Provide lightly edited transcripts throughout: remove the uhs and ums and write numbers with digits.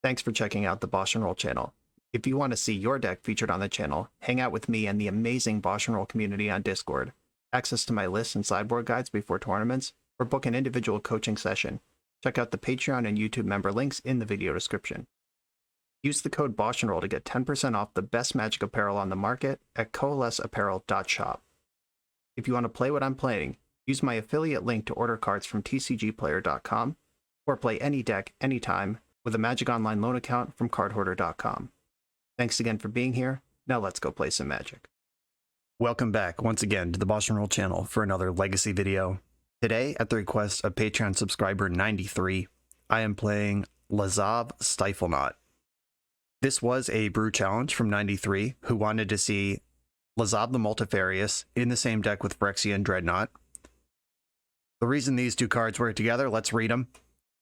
Thanks for checking out the BoshNRoll channel. If you want to see your deck featured on the channel, hang out with me and the amazing BoshNRoll community on Discord, access to my lists and sideboard guides before tournaments, or book an individual coaching session, check out the Patreon and YouTube member links in the video description. Use the code BoshNRoll to get 10% off the best Magic apparel on the market at coalesceapparel.shop. If you want to play what I'm playing, use my affiliate link to order cards from tcgplayer.com, or play any deck, anytime, with a Magic Online loan account from cardhoarder.com. Thanks again for being here. Now let's go play some Magic. Welcome back once again to the BoshNRoll channel for another Legacy video. Today, at the request of Patreon subscriber 93, I am playing Lazav StifleNought. This was a brew challenge from 93 who wanted to see Lazav the Multifarious in the same deck with Phyrexian Dreadnought. The reason these two cards work together, let's read them.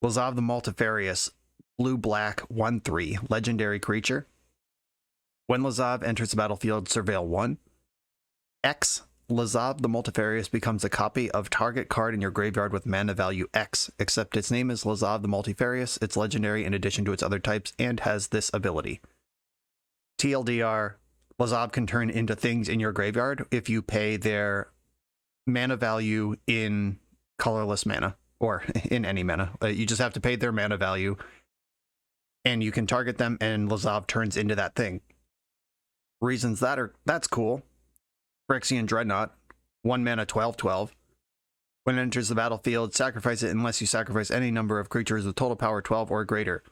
Lazav the Multifarious, blue-black 1/3, legendary creature. When Lazav enters the battlefield, surveil 1. X, Lazav the Multifarious becomes a copy of target card in your graveyard with mana value X, except its name is Lazav the Multifarious, it's legendary in addition to its other types, and has this ability. TLDR, Lazav can turn into things in your graveyard if you pay their mana value in colorless mana, or in any mana. You just have to pay their mana value, and you can target them, and Lazav turns into that thing. Reasons that's cool. Phyrexian Dreadnought, 1 mana 12/12. When it enters the battlefield, sacrifice it unless you sacrifice any number of creatures with total power 12 or greater.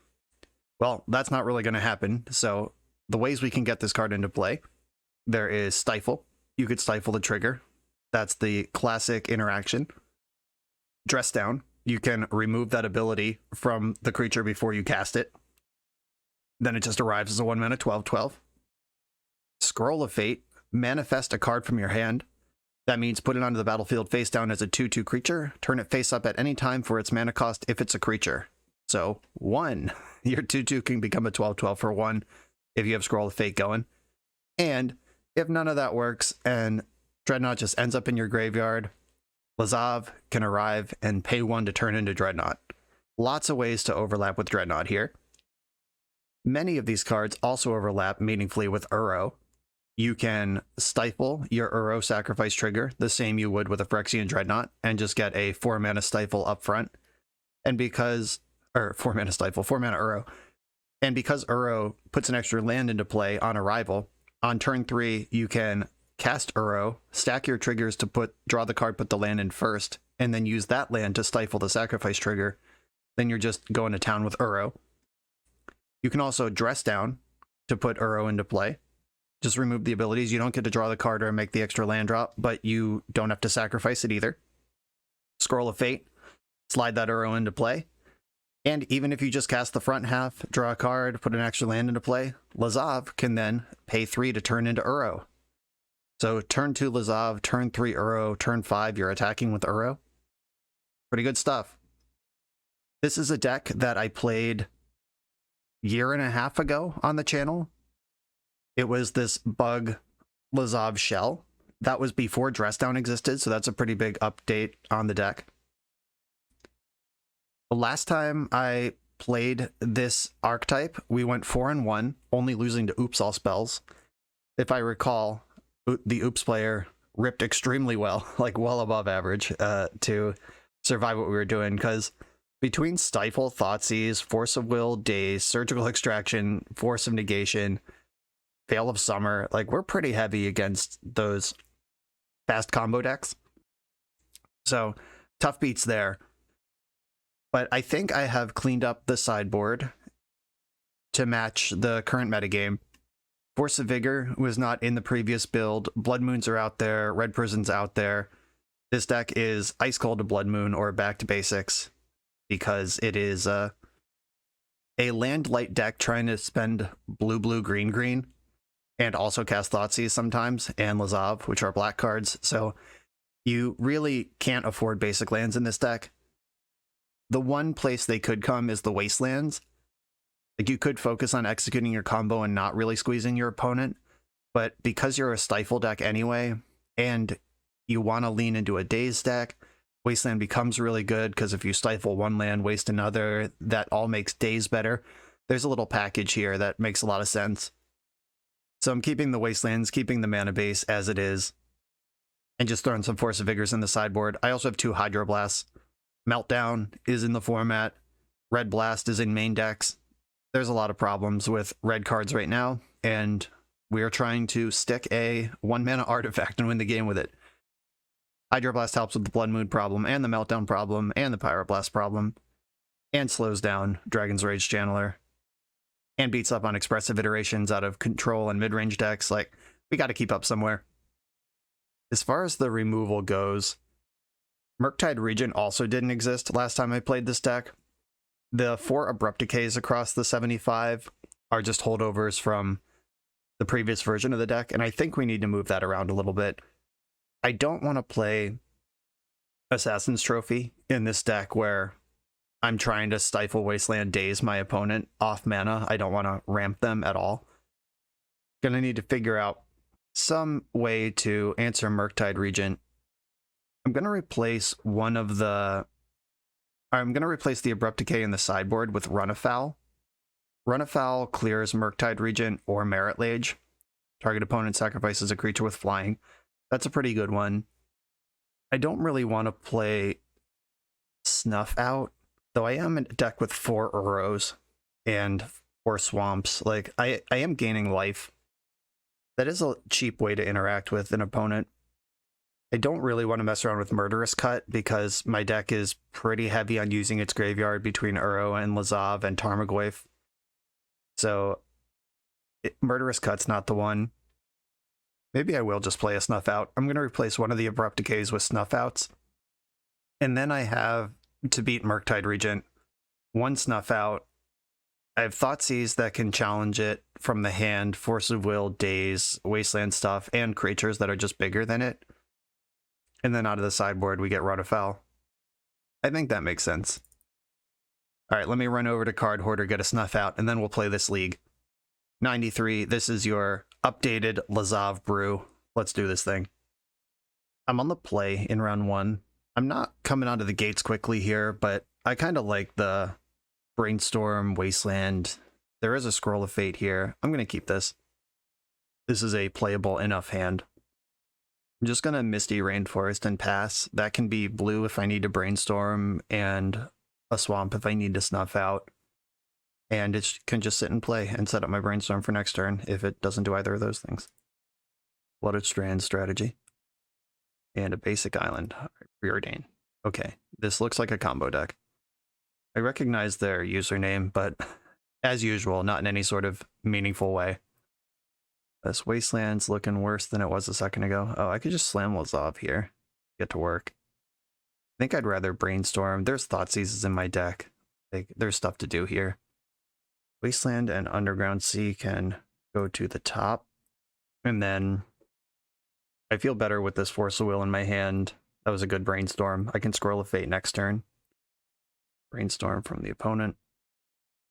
Well, that's not really going to happen, so the ways we can get this card into play, there is Stifle. You could Stifle the trigger. That's the classic interaction. Dress Down. You can remove that ability from the creature before you cast it. Then it just arrives as a 1 mana 12/12. Scroll of Fate. Manifest a card from your hand. That means put it onto the battlefield face down as a 2/2 creature. Turn it face up at any time for its mana cost if it's a creature. So 1. Your 2/2 can become a 12/12 for 1 if you have Scroll of Fate going. And if none of that works and Dreadnought just ends up in your graveyard, Lazav can arrive and pay 1 to turn into Dreadnought. Lots of ways to overlap with Dreadnought here. Many of these cards also overlap meaningfully with Uro. You can Stifle your Uro sacrifice trigger, the same you would with a Phyrexian Dreadnought, and just get a 4 mana Stifle up front. And because, 4 mana Stifle, 4 mana Uro. And because Uro puts an extra land into play on arrival, on turn 3, you can cast Uro, stack your triggers to draw the card, put the land in first, and then use that land to Stifle the sacrifice trigger. Then you're just going to town with Uro. You can also Dress Down to put Uro into play. Just remove the abilities. You don't get to draw the card or make the extra land drop, but you don't have to sacrifice it either. Scroll of Fate. Slide that Uro into play. And even if you just cast the front half, draw a card, put an extra land into play, Lazav can then pay 3 to turn into Uro. So turn 2 Lazav, turn 3 Uro, turn 5 you're attacking with Uro. Pretty good stuff. This is a deck that I played a year and a half ago on the channel. It was this bug Lazav shell. That was before Dress Down existed, so that's a pretty big update on the deck. The last time I played this archetype, we went 4-1, only losing to Oops all spells. If I recall, the Oops player ripped extremely well, like well above average, to survive what we were doing, because between Stifle, Thoughtseize, Force of Will, Daze, Surgical Extraction, Force of Negation, Veil of Summer, like we're pretty heavy against those fast combo decks. So tough beats there. But I think I have cleaned up the sideboard to match the current metagame. Force of Vigor was not in the previous build. Blood Moons are out there. Red Prison's out there. This deck is Ice Cold to Blood Moon or back to basics because it is a land light deck trying to spend blue, blue, green, green. And also cast Thoughtseize sometimes, and Lazav, which are black cards. So you really can't afford basic lands in this deck. The one place they could come is the Wastelands. Like you could focus on executing your combo and not really squeezing your opponent. But because you're a Stifle deck anyway, and you want to lean into a Daze deck, Wasteland becomes really good because if you Stifle one land, waste another, that all makes Daze better. there's a little package here that makes a lot of sense. So I'm keeping the Wastelands, keeping the mana base as it is, and just throwing some Force of Vigors in the sideboard. I also have 2 Hydroblasts. Meltdown is in the format. Red Blast is in main decks. There's a lot of problems with red cards right now, and we are trying to stick a 1-mana artifact and win the game with it. Hydroblast helps with the Blood Moon problem, and the Meltdown problem, and the Pyroblast problem, and slows down Dragon's Rage Channeler, and beats up on expressive iterations out of control and mid-range decks. Like, we got to keep up somewhere. As far as the removal goes, Murktide Regent also didn't exist last time I played this deck. The 4 Abrupt Decays across the 75 are just holdovers from the previous version of the deck, and I think we need to move that around a little bit. I don't want to play Assassin's Trophy in this deck where I'm trying to Stifle Wasteland daze my opponent off mana. I don't want to ramp them at all. Gonna need to figure out some way to answer Murktide Regent. I'm gonna replace the Abrupt Decay in the sideboard with Run Afoul. Run Afoul clears Murktide Regent or Merit Lage. Target opponent sacrifices a creature with flying. That's a pretty good one. I don't really want to play Snuff Out, though I am in a deck with 4 Uros and 4 Swamps. Like, I am gaining life. That is a cheap way to interact with an opponent. I don't really want to mess around with Murderous Cut because my deck is pretty heavy on using its graveyard between Uro and Lazav and Tarmogoyf. So Murderous Cut's not the one. Maybe I will just play a Snuff Out. I'm going to replace one of the Abrupt Decays with Snuff Outs. And then I have, to beat Murktide Regent, 1 Snuff Out. I have Thoughtseize that can challenge it from the hand, Force of Will, Daze, Wasteland stuff, and creatures that are just bigger than it. And then out of the sideboard, we get Run Afoul. I think that makes sense. All right, let me run over to Card Hoarder, get a Snuff Out, and then we'll play this league. 93, this is your updated Lazav brew. Let's do this thing. I'm on the play in round 1. I'm not coming out of the gates quickly here, but I kind of like the Brainstorm, Wasteland. There is a Scroll of Fate here. I'm going to keep this. This is a playable enough hand. I'm just going to Misty Rainforest and pass. That can be blue if I need to Brainstorm, and a Swamp if I need to Snuff Out. And it can just sit and play and set up my Brainstorm for next turn if it doesn't do either of those things. Blooded Strand strategy. And a basic island. Preordain. Okay, this looks like a combo deck. I recognize their username, but as usual, not in any sort of meaningful way. This Wasteland's looking worse than it was a second ago. Oh, I could just slam Lazav here. Get to work. I think I'd rather Brainstorm. There's Thoughtseizes in my deck. There's stuff to do here. Wasteland and Underground Sea can go to the top. And then I feel better with this Force of Will in my hand. That was a good Brainstorm. I can Scroll of Fate next turn. Brainstorm from the opponent.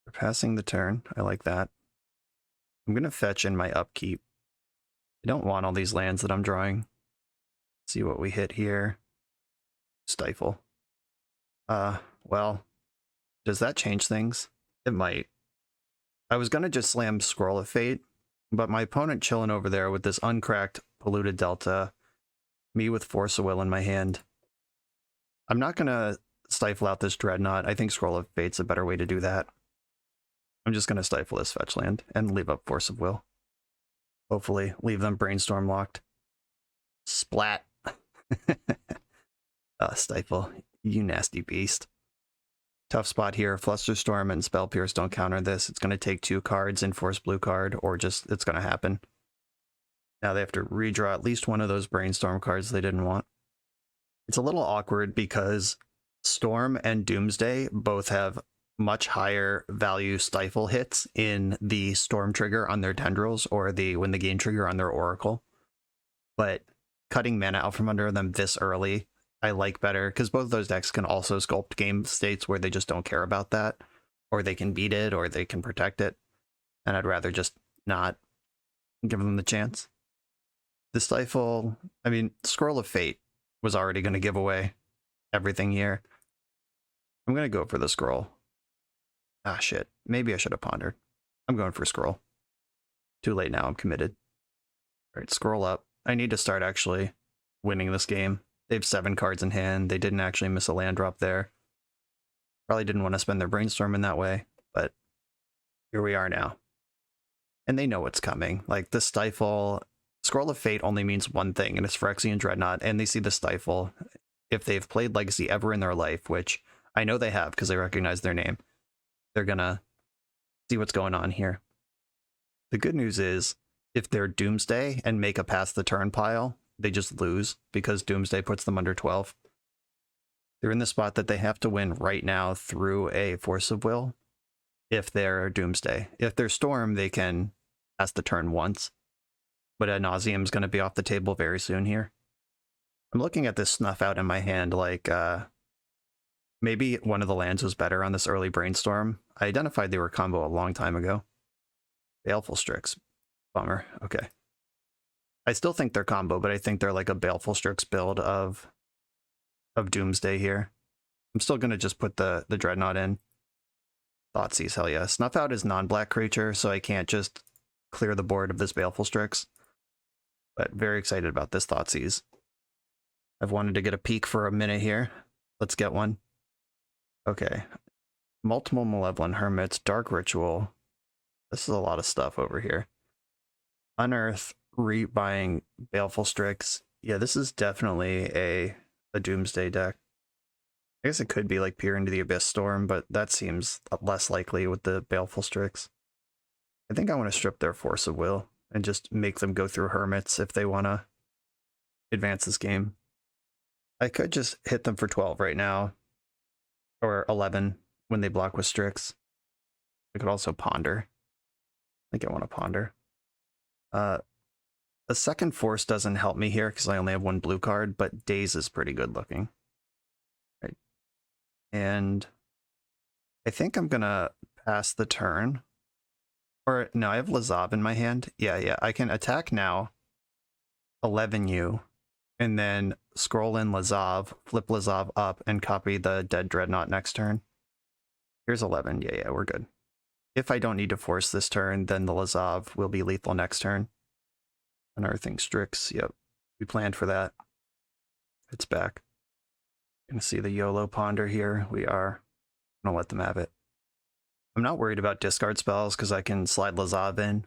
We're passing the turn. I like that. I'm going to fetch in my upkeep. I don't want all these lands that I'm drawing. Let's see what we hit here. Stifle. Well, does that change things? It might. I was going to just slam Scroll of Fate, but my opponent chilling over there with this uncracked Polluted Delta, me with Force of Will in my hand. I'm not going to stifle out this Dreadnought. I think Scroll of Fate's a better way to do that. I'm just going to stifle this fetch land and leave up Force of Will. Hopefully leave them Brainstorm locked. Splat. Stifle, you nasty beast. Tough spot here. Flusterstorm and Spell Pierce don't counter this. It's going to take 2 cards and force blue card, or just it's going to happen. Now they have to redraw at least one of those Brainstorm cards they didn't want. It's a little awkward because Storm and Doomsday both have much higher value Stifle hits in the Storm trigger on their Tendrils or the Win the Game trigger on their Oracle. But cutting mana out from under them this early, I like better, because both of those decks can also sculpt game states where they just don't care about that, or they can beat it, or they can protect it, and I'd rather just not give them the chance. The Stifle, I mean, Scroll of Fate was already going to give away everything here. I'm going to go for the Scroll. Ah, shit. Maybe I should have pondered. I'm going for scroll. Too late now, I'm committed. Alright, scroll up. I need to start actually winning this game. They have 7 cards in hand. They didn't actually miss a land drop there. Probably didn't want to spend their brainstorm in that way, but here we are now. And they know what's coming. Like, the Stifle... Scroll of Fate only means one thing, and it's Phyrexian Dreadnought, and they see the Stifle. If they've played Legacy ever in their life, which I know they have because they recognize their name, they're gonna see what's going on here. The good news is, if they're Doomsday and make a pass the turn pile, they just lose because Doomsday puts them under 12. They're in the spot that they have to win right now through a Force of Will if they're Doomsday. If they're Storm, they can pass the turn once, but Ad Nauseam is going to be off the table very soon here. I'm looking at this Snuff Out in my hand like maybe one of the lands was better on this early brainstorm. I identified they were combo a long time ago. Baleful Strix. Bummer. Okay. I still think they're combo, but I think they're like a Baleful Strix build of Doomsday here. I'm still going to just put the Dreadnought in. Thoughtseize, hell yeah. Snuff Out is non-black creature, so I can't just clear the board of this Baleful Strix. But very excited about this Thoughtseize. I've wanted to get a peek for a minute here. Let's get one. Okay. Multiple Malevolent Hermits, Dark Ritual. This is a lot of stuff over here. Unearth, rebuying Baleful Strix. Yeah, this is definitely a Doomsday deck. I guess it could be like Peer into the Abyss Storm, but that seems less likely with the Baleful Strix. I think I want to strip their Force of Will and just make them go through Hermits if they want to advance this game. I could just hit them for 12 right now, or 11 when they block with Strix. I could also ponder. I think I want to ponder. The second Force doesn't help me here because I only have 1 blue card, but Daze is pretty good looking. Right. And I think I'm going to pass the turn. Or, no, I have Lazav in my hand. Yeah, I can attack now, 11U, and then scroll in Lazav, flip Lazav up, and copy the dead Dreadnought next turn. Here's 11. Yeah, we're good. If I don't need to force this turn, then the Lazav will be lethal next turn. Unearthing Strix. Yep, we planned for that. It's back. Gonna see the YOLO Ponder here. We are gonna let them have it. I'm not worried about discard spells because I can slide Lazav in.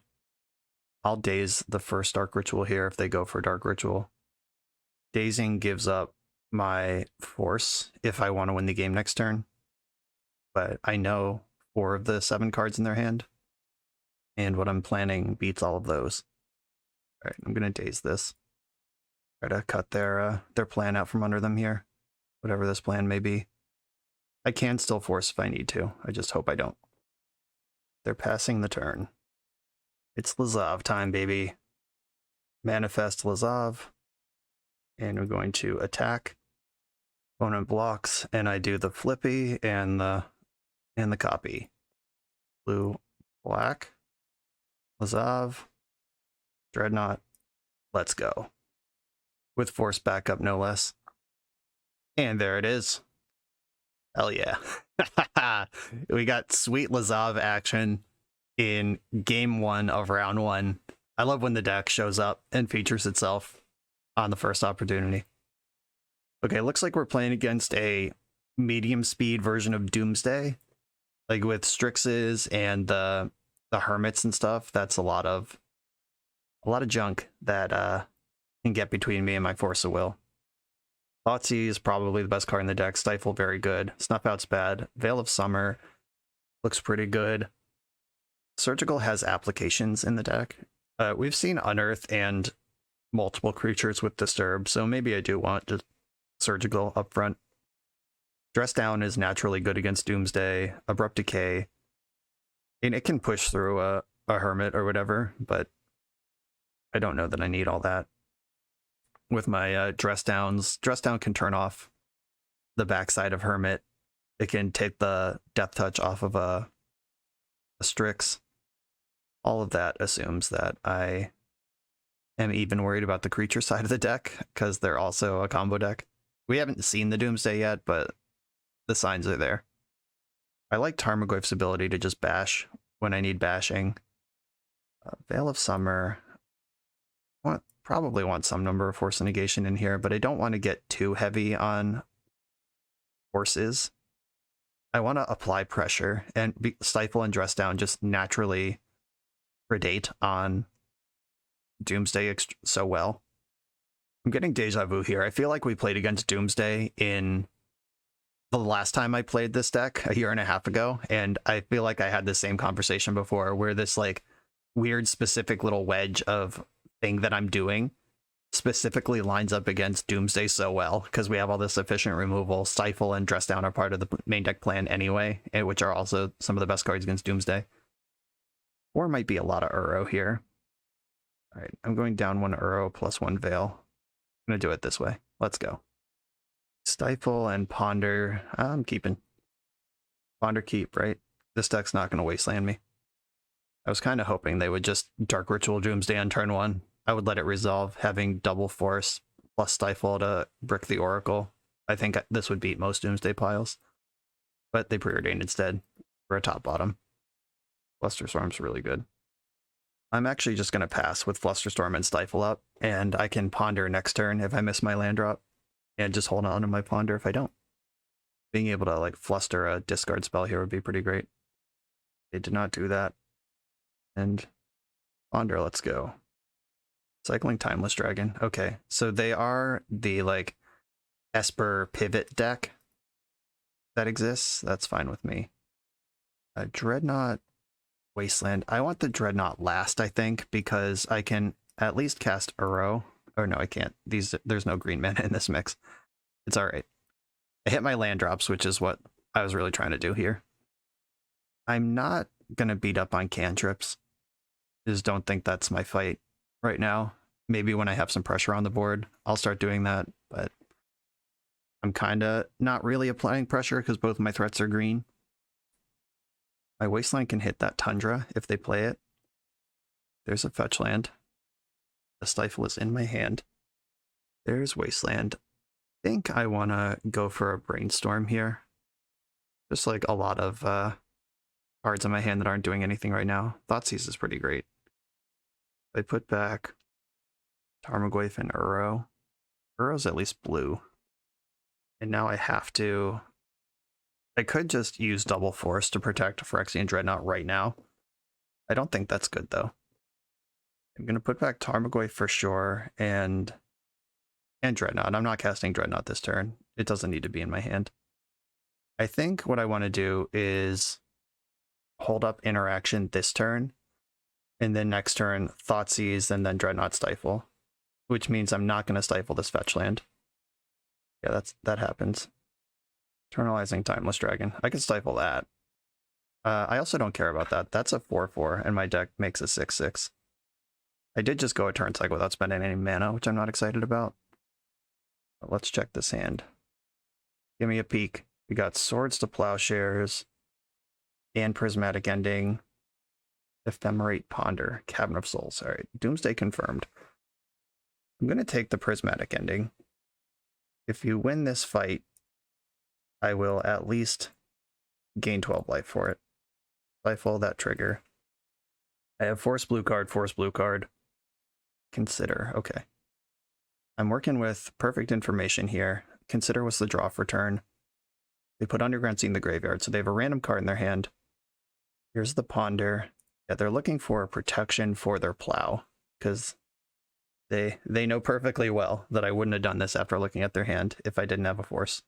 I'll daze the first Dark Ritual here if they go for Dark Ritual. Dazing gives up my Force if I want to win the game next turn. But I know 4 of the 7 cards in their hand, and what I'm planning beats all of those. All right, I'm going to daze this. Try to cut their plan out from under them here, whatever this plan may be. I can still force if I need to. I just hope I don't. They're passing the turn. It's Lazav time, baby. Manifest Lazav. And we're going to attack. Opponent blocks, and I do the flippy and the copy. Blue, black. Lazav. Dreadnought. Let's go. With Force backup, no less. And there it is. Hell yeah. We got sweet Lazav action in game 1 of round 1. I love when the deck shows up and features itself on the first opportunity. Okay, looks like we're playing against a medium speed version of Doomsday. Like with Strixes and the Hermits and stuff. That's a lot of junk that can get between me and my Force of Will. Thoughtseize is probably the best card in the deck. Stifle, very good. Snuff Out's bad. Veil of Summer looks pretty good. Surgical has applications in the deck. We've seen Unearth and multiple creatures with Disturb, so maybe I do want just Surgical up front. Dress Down is naturally good against Doomsday. Abrupt Decay, and it can push through a Hermit or whatever, but I don't know that I need all that. With my Dress Downs, Dress Down can turn off the backside of Hermit. It can take the Death Touch off of a Strix. All of that assumes that I am even worried about the creature side of the deck, because they're also a combo deck. We haven't seen the Doomsday yet, but the signs are there. I like Tarmogoyf's ability to just bash when I need bashing. Veil of Summer. Probably want some number of force negation in here, but I don't want to get too heavy on forces. I want to apply pressure, and Stifle and Dress Down just naturally predate on Doomsday so well. I'm getting deja vu here. I feel like we played against Doomsday in the last time I played this deck a year and a half ago, and I feel like I had the same conversation before, where this like weird specific little wedge of thing that I'm doing specifically lines up against Doomsday so well, because we have all this efficient removal. Stifle and Dress Down are part of the main deck plan anyway, which are also some of the best cards against Doomsday. Or might be a lot of Uro here. All right, I'm going down 1 Uro plus 1 Veil. I'm going to do it this way. Let's go. Stifle and Ponder. I'm keeping. Ponder keep, right? This deck's not going to wasteland me. I was kind of hoping they would just Dark Ritual Doomsday on turn 1. I would let it resolve, having double force plus Stifle to brick the Oracle. I think this would beat most Doomsday piles. But they preordained instead for a top-bottom. Flusterstorm's really good. I'm actually just going to pass with Flusterstorm and Stifle up, and I can Ponder next turn if I miss my land drop, and just hold on to my Ponder if I don't. Being able to like fluster a discard spell here would be pretty great. They did not do that. And Ponder, let's go. Cycling Timeless Dragon. Okay, so they are the like Esper pivot deck that exists. That's fine with me. Dreadnought Wasteland. I want the Dreadnought last, I think, because I can at least cast Uro. Oh no, I can't. There's no green mana in this mix. It's all right. I hit my land drops, which is what I was really trying to do here. I'm not gonna beat up on cantrips. Just don't think that's my fight right now. Maybe when I have some pressure on the board, I'll start doing that, but I'm kind of not really applying pressure because both of my threats are green. My Wasteland can hit that Tundra if they play it. There's a fetch land. The Stifle is in my hand. There's Wasteland. I think I want to go for a Brainstorm here. Just like a lot of cards in my hand that aren't doing anything right now. Thoughtseize is pretty great. I put back Tarmogoyf and Uro. Uro's at least blue. And now I have to... I could just use Double Force to protect Phyrexian Dreadnought right now. I don't think that's good, though. I'm going to put back Tarmogoyf for sure, and Dreadnought. I'm not casting Dreadnought this turn. It doesn't need to be in my hand. I think what I want to do is hold up interaction this turn, and then next turn Thoughtseize, and then Dreadnought Stifle, which means I'm not going to stifle this fetch land. Yeah, that happens. Eternalizing Timeless Dragon. I can stifle that. I also don't care about that. That's a 4/4, and my deck makes a 6/6. I did just go a turn cycle without spending any mana, which I'm not excited about. But let's check this hand. Give me a peek. We got Swords to Plowshares, and Prismatic Ending, Ephemerate Ponder, Cabin of Souls. All right, Doomsday confirmed. I'm going to take the Prismatic Ending. If you win this fight, I will at least gain 12 life for it. Stifle that trigger. I have force blue card. Consider, okay. I'm working with perfect information here. Consider what's the draw for turn. They put Underground Sea in the graveyard, so they have a random card in their hand. Here's the Ponder. Yeah, they're looking for protection for their plow, because they know perfectly well that I wouldn't have done this after looking at their hand if I didn't have a force.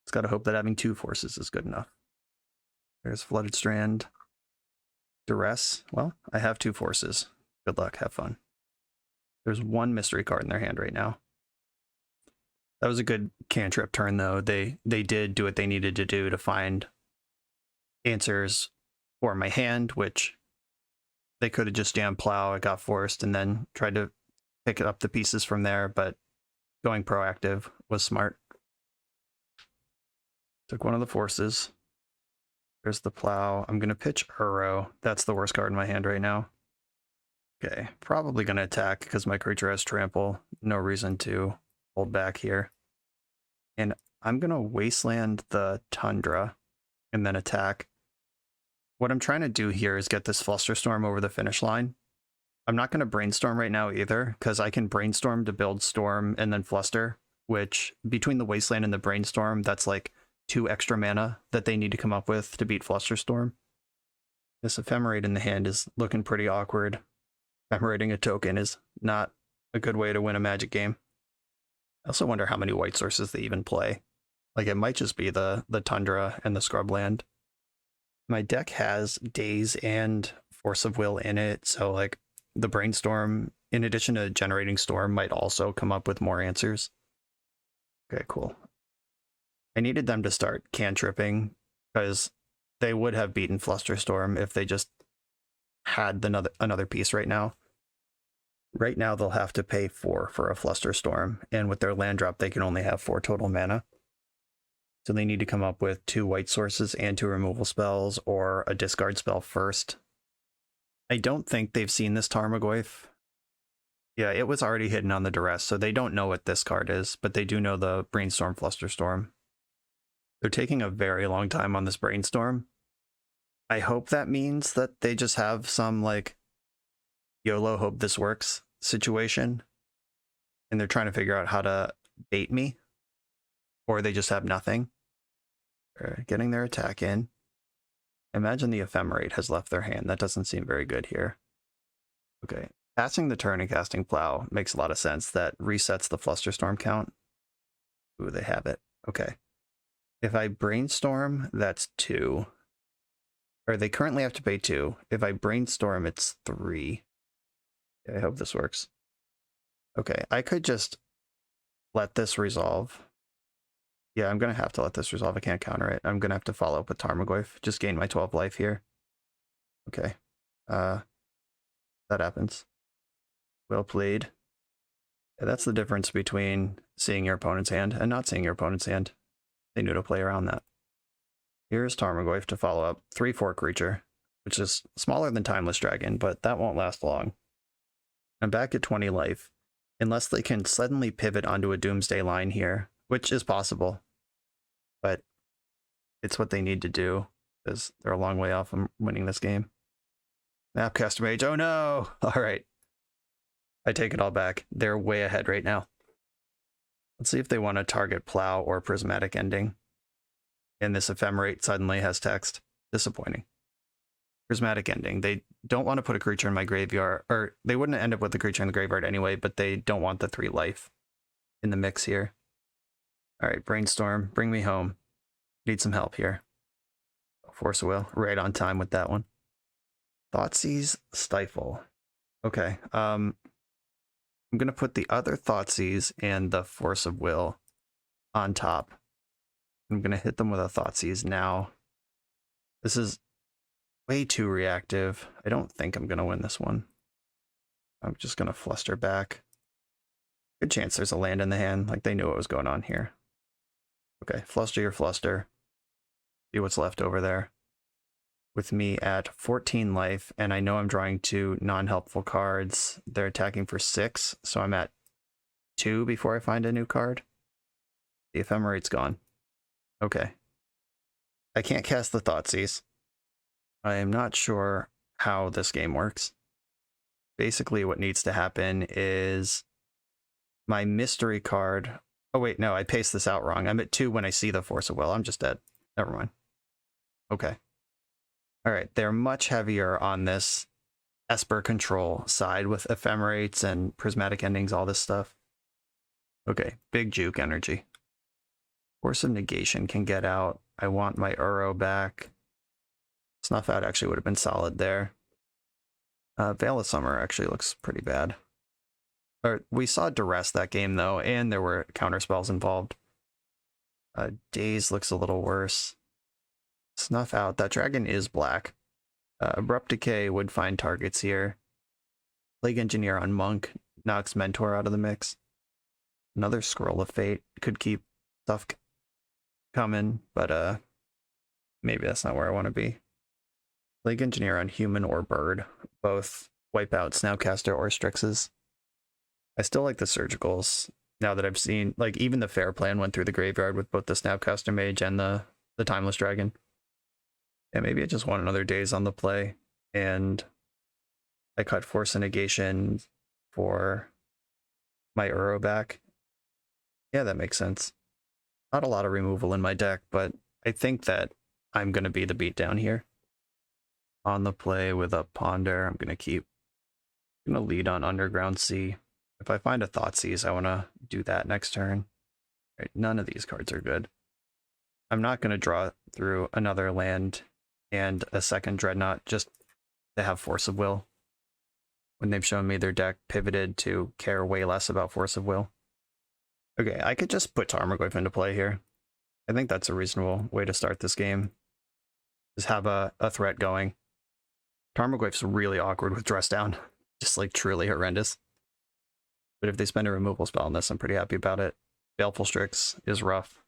It's got to hope that having 2 forces is good enough. There's Flooded Strand. Duress. Well, I have 2 forces. Good luck. Have fun. There's 1 mystery card in their hand right now. That was a good cantrip turn, though. They did do what they needed to do to find answers for my hand, which they could have just jammed Plow. I got forced and then tried to pick up the pieces from there, but going proactive was smart. Took 1 of the forces. There's the Plow. I'm going to pitch Uro. That's the worst card in my hand right now. Okay, probably going to attack because my creature has trample. No reason to hold back here. And I'm going to Wasteland the Tundra and then attack. What I'm trying to do here is get this Flusterstorm over the finish line. I'm not going to Brainstorm right now either, because I can Brainstorm to build Storm and then Fluster, which between the Wasteland and the Brainstorm, that's like 2 extra mana that they need to come up with to beat Flusterstorm. This Ephemerate in the hand is looking pretty awkward. Ephemerating a token is not a good way to win a Magic game. I also wonder how many white sources they even play. Like, it might just be the Tundra and the Scrubland. My deck has Daze and Force of Will in it, so like the Brainstorm, in addition to generating Storm, might also come up with more answers. Okay, cool. I needed them to start cantripping, because they would have beaten Flusterstorm if they just had another piece right now. Right now, they'll have to pay 4 for a Flusterstorm, and with their land drop, they can only have 4 total mana. So they need to come up with 2 white sources and 2 removal spells, or a discard spell first. I don't think they've seen this Tarmogoyf. Yeah, it was already hidden on the Duress, so they don't know what this card is, but they do know the Brainstorm Flusterstorm. They're taking a very long time on this Brainstorm. I hope that means that they just have some, like, YOLO hope this works situation, and they're trying to figure out how to bait me, or they just have nothing. They're getting their attack in. Imagine the Ephemerate has left their hand. That doesn't seem very good here. Okay, passing the turn and casting Plow makes a lot of sense. That resets the Flusterstorm count. Ooh, they have it. Okay. If I Brainstorm, that's 2. Or they currently have to pay 2. If I Brainstorm, it's 3. I hope this works. Okay, I could just let this resolve. Yeah, I'm going to have to let this resolve. I can't counter it. I'm going to have to follow up with Tarmogoyf. Just gain my 12 life here. Okay. That happens. Well played. Yeah, that's the difference between seeing your opponent's hand and not seeing your opponent's hand. They knew to play around that. Here's Tarmogoyf to follow up. 3/4 creature, which is smaller than Timeless Dragon, but that won't last long. I'm back at 20 life. Unless they can suddenly pivot onto a Doomsday line here, which is possible. But it's what they need to do, because they're a long way off from winning this game. Mapcaster Mage, oh no! Alright. I take it all back. They're way ahead right now. Let's see if they want to target Plow or Prismatic Ending. And this Ephemerate suddenly has text. Disappointing. Prismatic Ending. They don't want to put a creature in my graveyard, or they wouldn't end up with the creature in the graveyard anyway, but they don't want the 3 life in the mix here. Alright, Brainstorm, bring me home. Need some help here. Force of Will, right on time with that one. Thoughtseize, Stifle. Okay, I'm going to put the other Thoughtseize and the Force of Will on top. I'm going to hit them with a Thoughtseize now. This is way too reactive. I don't think I'm going to win this one. I'm just going to Fluster back. Good chance there's a land in the hand, like they knew what was going on here. Okay, Fluster your Fluster. See what's left over there. With me at 14 life, and I know I'm drawing 2 non-helpful cards. They're attacking for 6, so I'm at 2 before I find a new card. The Ephemerate's gone. Okay. I can't cast the Thoughtseize. I am not sure how this game works. Basically, what needs to happen is my mystery card... Oh, wait, no, I paced this out wrong. I'm at 2 when I see the Force of Will. I'm just dead. Never mind. Okay. All right, they're much heavier on this Esper control side with Ephemerates and Prismatic Endings, all this stuff. Okay, big juke energy. Force of Negation can get out. I want my Uro back. Snuff Out actually would have been solid there. Veil of Summer actually looks pretty bad. We saw Duress that game, though, and there were counterspells involved. Daze looks a little worse. Snuff Out. That dragon is black. Abrupt Decay would find targets here. Plague Engineer on Monk knocks Mentor out of the mix. Another Scroll of Fate could keep stuff coming, but maybe that's not where I want to be. Plague Engineer on Human or Bird. Both wipe out Snapcaster or Strixes. I still like the Surgicals, now that I've seen, like, even the Fair Plan went through the graveyard with both the Snapcaster Mage and the Timeless Dragon. Yeah, maybe I just want another Daze on the play, and I cut Force and Negation for my Uro back. Yeah, that makes sense. Not a lot of removal in my deck, but I think that I'm going to be the beatdown here. On the play with a Ponder, I'm going to lead on Underground Sea. If I find a Thoughtseize, I want to do that next turn. Right, none of these cards are good. I'm not going to draw through another land and a second Dreadnought just to have Force of Will, when they've shown me their deck pivoted to care way less about Force of Will. Okay, I could just put Tarmogoyf into play here. I think that's a reasonable way to start this game. Just have a threat going. Tarmogoyf's really awkward with Dress Down. Just like truly horrendous. But if they spend a removal spell on this, I'm pretty happy about it. Baleful Strix is rough.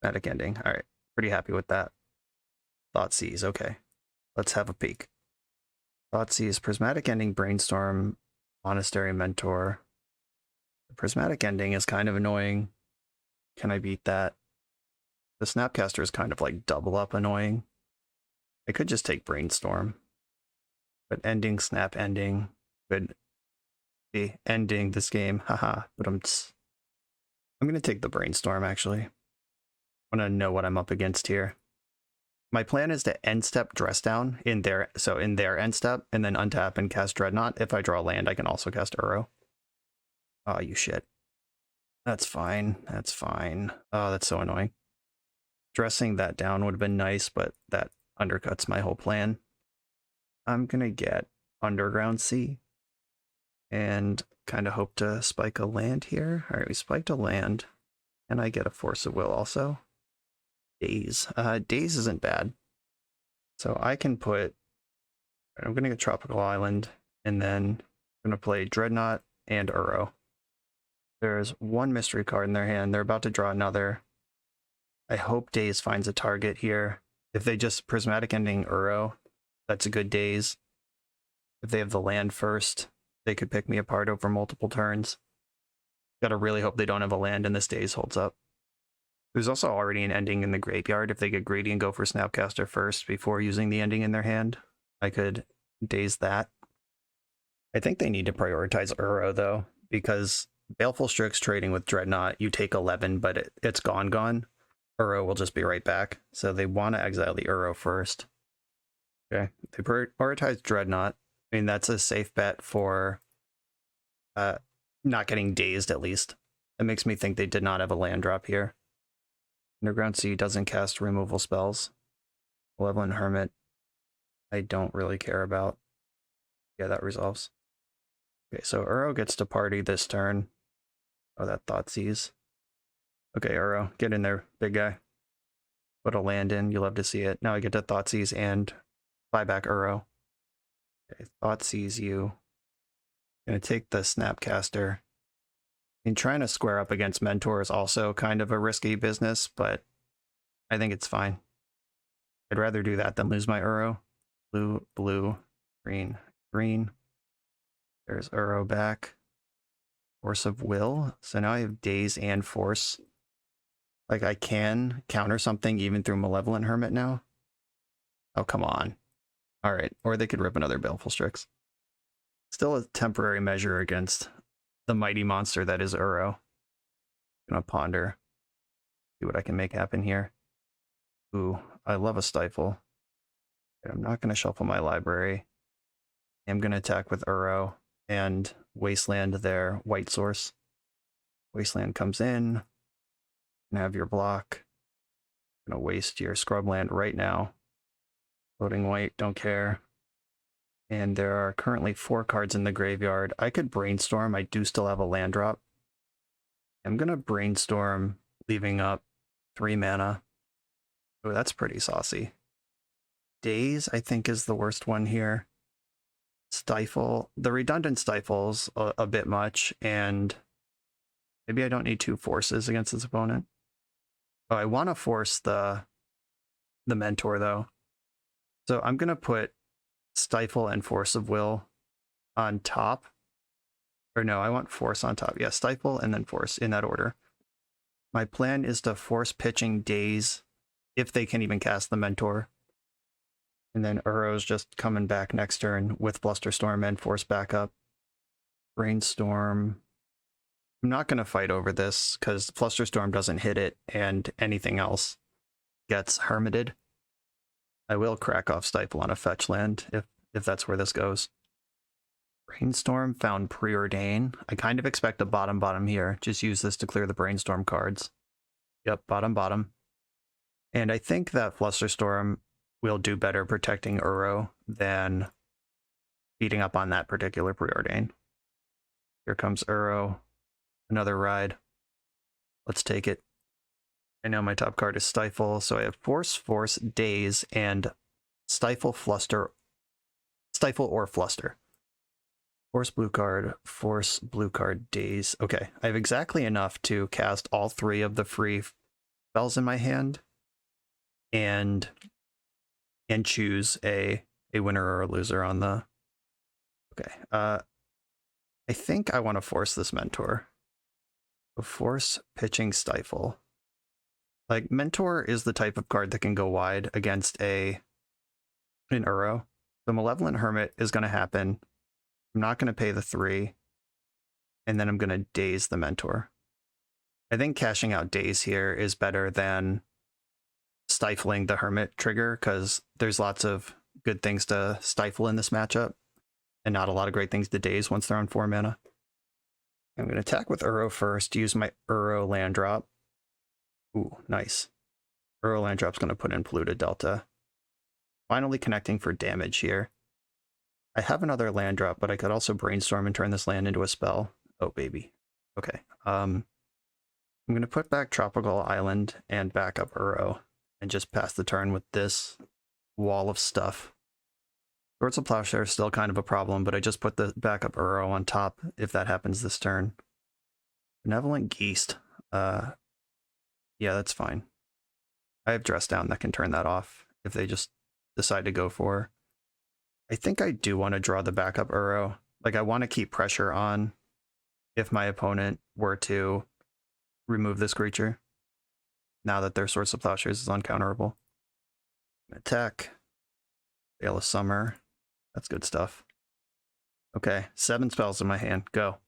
Prismatic Ending. Alright, pretty happy with that. Thoughtseize, okay. Let's have a peek. Thoughtseize, Prismatic Ending, Brainstorm, Monastery Mentor. The Prismatic Ending is kind of annoying. Can I beat that? The Snapcaster is kind of like double up annoying. I could just take Brainstorm. But ending, snap ending, could be ending this game. Haha, but I'm going to take the Brainstorm, actually. I want to know what I'm up against here. My plan is to end step Dress Down in their end step, and then untap and cast Dreadnought. If I draw land, I can also cast Uro. Oh, you shit. That's fine. That's fine. Oh, that's so annoying. Dressing that down would have been nice, but that undercuts my whole plan. I'm going to get Underground Sea and kind of hope to spike a land here. All right, we spiked a land, and I get a Force of Will also. Daze. Daze isn't bad. So I can I'm going to get Tropical Island, and then I'm going to play Dreadnought and Uro. There's one mystery card in their hand. They're about to draw another. I hope Daze finds a target here. If they just Prismatic Ending Uro, that's a good Daze. If they have the land first, they could pick me apart over multiple turns. Gotta really hope they don't have a land and this Daze holds up. There's also already an ending in the graveyard. If they get greedy and go for Snapcaster first before using the ending in their hand, I could Daze that. I think they need to prioritize Uro, though, because Baleful Strix trading with Dreadnought, you take 11, but it's gone. Uro will just be right back. So they want to exile the Uro first. Okay, they prioritize Dreadnought. I mean, that's a safe bet for not getting dazed, at least. It makes me think they did not have a land drop here. Underground Sea doesn't cast removal spells. Malevolent Hermit, I don't really care about. Yeah, that resolves. Okay, so Uro gets to party this turn. Oh, that Thoughtseize. Okay, Uro, get in there, big guy. Put a land in, you love to see it. Now I get to Thoughtseize and buy back Uro. Okay, Thoughtseize you. Gonna take the Snapcaster. And trying to square up against Mentor is also kind of a risky business, but I think it's fine. I'd rather do that than lose my Uro. Blue, blue, green, green. There's Uro back. Force of Will. So now I have Daze and Force. Like, I can counter something even through Malevolent Hermit now. Oh, come on. All right. Or they could rip another Baleful Strix. Still a temporary measure against the mighty monster that is Uro. Gonna ponder. See what I can make happen here. Ooh, I love a Stifle. I'm not gonna shuffle my library. I'm gonna attack with Uro and Wasteland their white source. Wasteland comes in. And have your block. Gonna waste your scrubland right now. Floating white, don't care. And there are currently 4 cards in the graveyard. I could Brainstorm. I do still have a land drop. I'm going to Brainstorm, leaving up 3 mana. Oh, that's pretty saucy. Daze, I think, is the worst one here. Stifle. The redundant Stifle's a bit much, and maybe I don't need 2 forces against this opponent. Oh, I want to force the Mentor, though. So I'm going to put Stifle and Force of Will on top. Or no, I want Force on top. Yeah, Stifle and then Force in that order. My plan is to force pitching Daze if they can even cast the Mentor. And then Uro's just coming back next turn with Flusterstorm and Force Backup. Brainstorm. I'm not going to fight over this because Flusterstorm doesn't hit it and anything else gets hermited. I will crack off Stifle on a fetch land if that's where this goes. Brainstorm found Preordain. I kind of expect a bottom here. Just use this to clear the Brainstorm cards. Yep, bottom. And I think that Flusterstorm will do better protecting Uro than beating up on that particular Preordain. Here comes Uro. Another ride. Let's take it. I know my top card is Stifle, so I have Force, Daze, and Stifle or Fluster. Force, blue card, Daze. Okay, I have exactly enough to cast all 3 of the free spells in my hand and choose a winner or a loser on the... Okay, I think I want to force this Mentor. So force, pitching, Stifle. Like, Mentor is the type of card that can go wide against an Uro. The Malevolent Hermit is going to happen. I'm not going to pay the 3. And then I'm going to Daze the Mentor. I think cashing out Daze here is better than stifling the Hermit trigger, because there's lots of good things to stifle in this matchup, and not a lot of great things to Daze once they're on 4 mana. I'm going to attack with Uro first, use my Uro land drop. Ooh, nice. Uro land drop's going to put in Polluted Delta. Finally connecting for damage here. I have another land drop, but I could also Brainstorm and turn this land into a spell. Oh, baby. Okay. I'm going to put back Tropical Island and back up Uro and just pass the turn with this wall of stuff. Swords of Plowshare is still kind of a problem, but I just put the backup Uro on top if that happens this turn. Benevolent Geast. Yeah, that's fine. I have Dress Down that can turn that off if they just decide to go for. I think I do want to draw the backup Uro. Like, I want to keep pressure on if my opponent were to remove this creature, now that their Swords of Plowshares is uncounterable. Attack. Veil of Summer. That's good stuff. Okay, 7 spells in my hand. Go.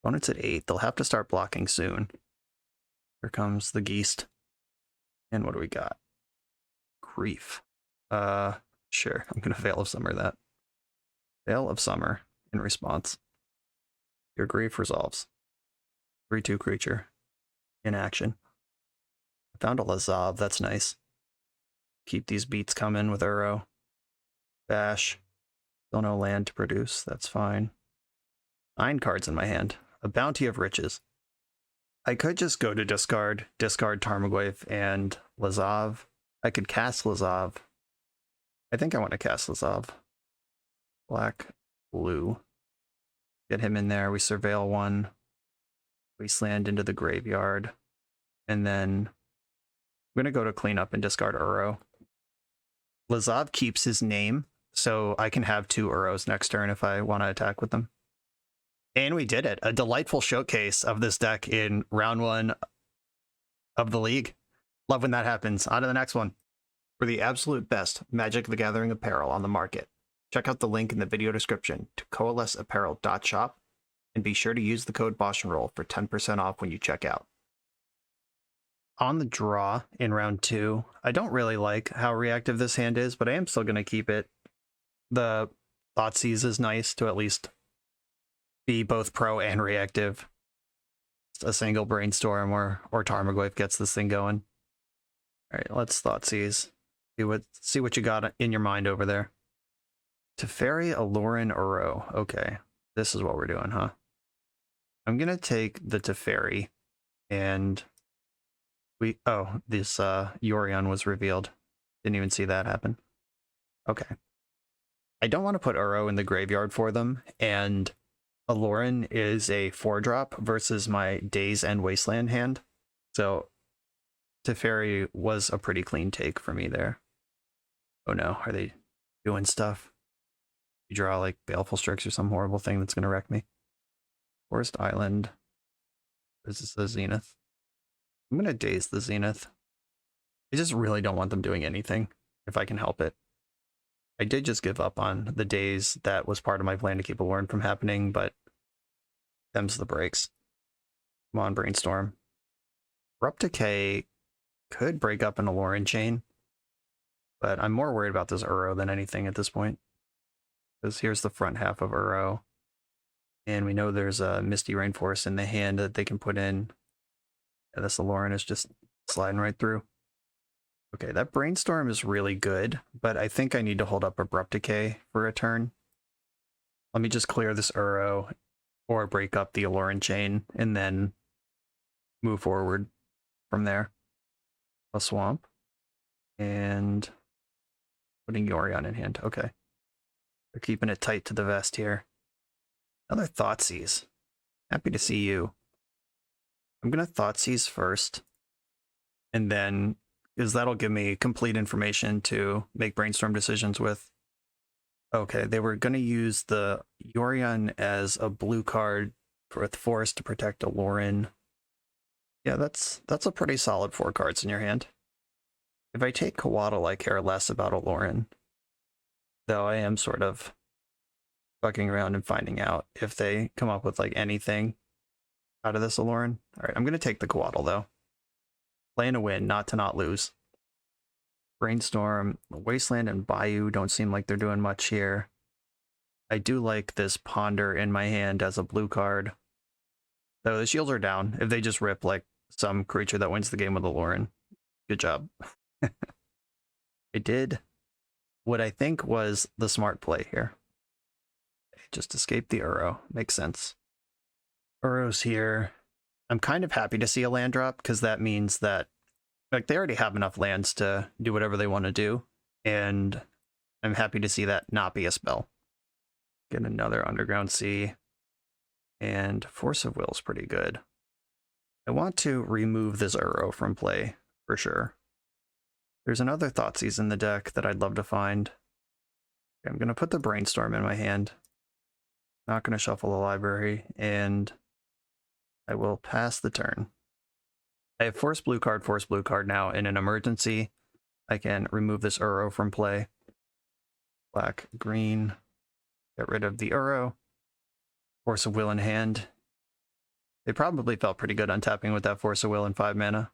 Opponent's at 8. They'll have to start blocking soon. Here comes the Geast. And what do we got? Grief. Sure. I'm going to Veil of Summer that. Veil of Summer in response. Your grief resolves. 3/2 creature. In action. I found a Lazav. That's nice. Keep these beats coming with Uro. Bash. Still no land to produce. That's fine. 9 cards in my hand. A Bounty of Riches. I could just go to discard Tarmogoyf and Lazav. I could cast Lazav. I think I want to cast Lazav. Black, blue. Get him in there. We surveil 1. Wasteland into the graveyard. And then I'm going to go to clean up and discard Uro. Lazav keeps his name, so I can have 2 Uros next turn if I want to attack with them. And we did it. A delightful showcase of this deck in round 1 of the league. Love when that happens. On to the next one. For the absolute best Magic the Gathering apparel on the market, check out the link in the video description to coalesceapparel.shop, and be sure to use the code BoshNRoll for 10% off when you check out. On the draw in round 2, I don't really like how reactive this hand is, but I am still going to keep it. The Thoughtseize is nice to at least be both pro and reactive. Just a single Brainstorm or Tarmogoyf gets this thing going. All right, let's Thoughtseize. See what you got in your mind over there. Teferi, Aloran, Uro. Okay, this is what we're doing, huh? I'm going to take the Teferi, and this Yorion was revealed. Didn't even see that happen. Okay. I don't want to put Uro in the graveyard for them, and Aloran is a 4-drop versus my Daze and Wasteland hand, so Teferi was a pretty clean take for me there. Oh no, are they doing stuff? You draw like Baleful Strix or some horrible thing that's going to wreck me. Forest Island. Is this the Zenith? I'm going to Daze the Zenith. I just really don't want them doing anything, if I can help it. I did just give up on the days that was part of my plan to keep Aloran from happening, but them's the breaks. Come on, Brainstorm. Abrupt Decay could break up an Aloran chain, but I'm more worried about this Uro than anything at this point. Because here's the front half of Uro, and we know there's a Misty Rainforest in the hand that they can put in. And this Aloran is just sliding right through. Okay, that Brainstorm is really good, but I think I need to hold up Abrupt Decay for a turn. Let me just clear this Uro or break up the Aloran chain and then move forward from there. A Swamp and putting Yorion in hand. Okay. They're keeping it tight to the vest here. Another Thoughtseize. Happy to see you. I'm going to Thoughtseize first, and then, because that'll give me complete information to make brainstorm decisions with. Okay, they were going to use the Yorion as a blue card with Forest to protect Aloran. Yeah, that's a pretty solid 4 cards in your hand. If I take Coatl, I care less about Aloran, though I am sort of fucking around and finding out if they come up with like anything out of this Aloran. All right, I'm going to take the Coatl though. Playing to win, not to not lose. Brainstorm, Wasteland, and Bayou don't seem like they're doing much here. I do like this Ponder in my hand as a blue card. Though the shields are down. If they just rip like some creature that wins the game with Aloran, good job. I did what I think was the smart play here. Just escape the Uro. Makes sense. Uro's here. I'm kind of happy to see a land drop, because that means that like they already have enough lands to do whatever they want to do, and I'm happy to see that not be a spell. Get another Underground Sea, and Force of Will is pretty good. I want to remove this Uro from play, for sure. There's another Thoughtseize in the deck that I'd love to find. Okay, I'm going to put the Brainstorm in my hand. Not going to shuffle the library, and I will pass the turn. I have force blue card now. In an emergency, I can remove this Uro from play. Black, green, get rid of the Uro. Force of Will in hand. They probably felt pretty good untapping with that Force of Will in 5 mana.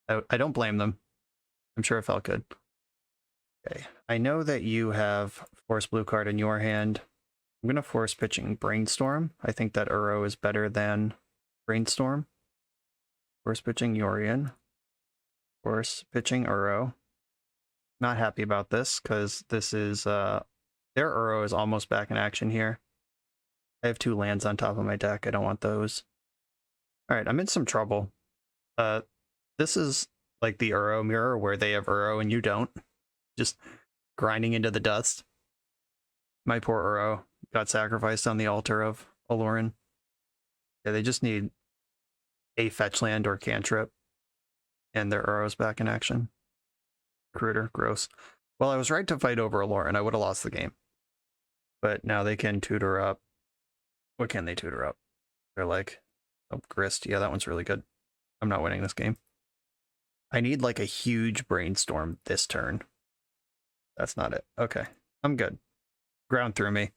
I don't blame them. I'm sure it felt good. Okay, I know that you have force blue card in your hand. I'm going to force pitching Brainstorm. I think that Uro is better than Brainstorm. Force pitching Yorion. Force pitching Uro. Not happy about this, because this is, their Uro is almost back in action here. I have 2 lands on top of my deck. I don't want those. Alright, I'm in some trouble. This is like the Uro mirror, where they have Uro and you don't. Just grinding into the dust. My poor Uro got sacrificed on the altar of Aloran. Yeah, they just need a fetch land or cantrip, and their Uro's back in action. Recruiter, gross. Well, I was right to fight over Aloran. I would have lost the game. But now they can tutor up. What can they tutor up? They're like, oh, Grist. Yeah, that one's really good. I'm not winning this game. I need like a huge Brainstorm this turn. That's not it. Okay, I'm good. Ground through me.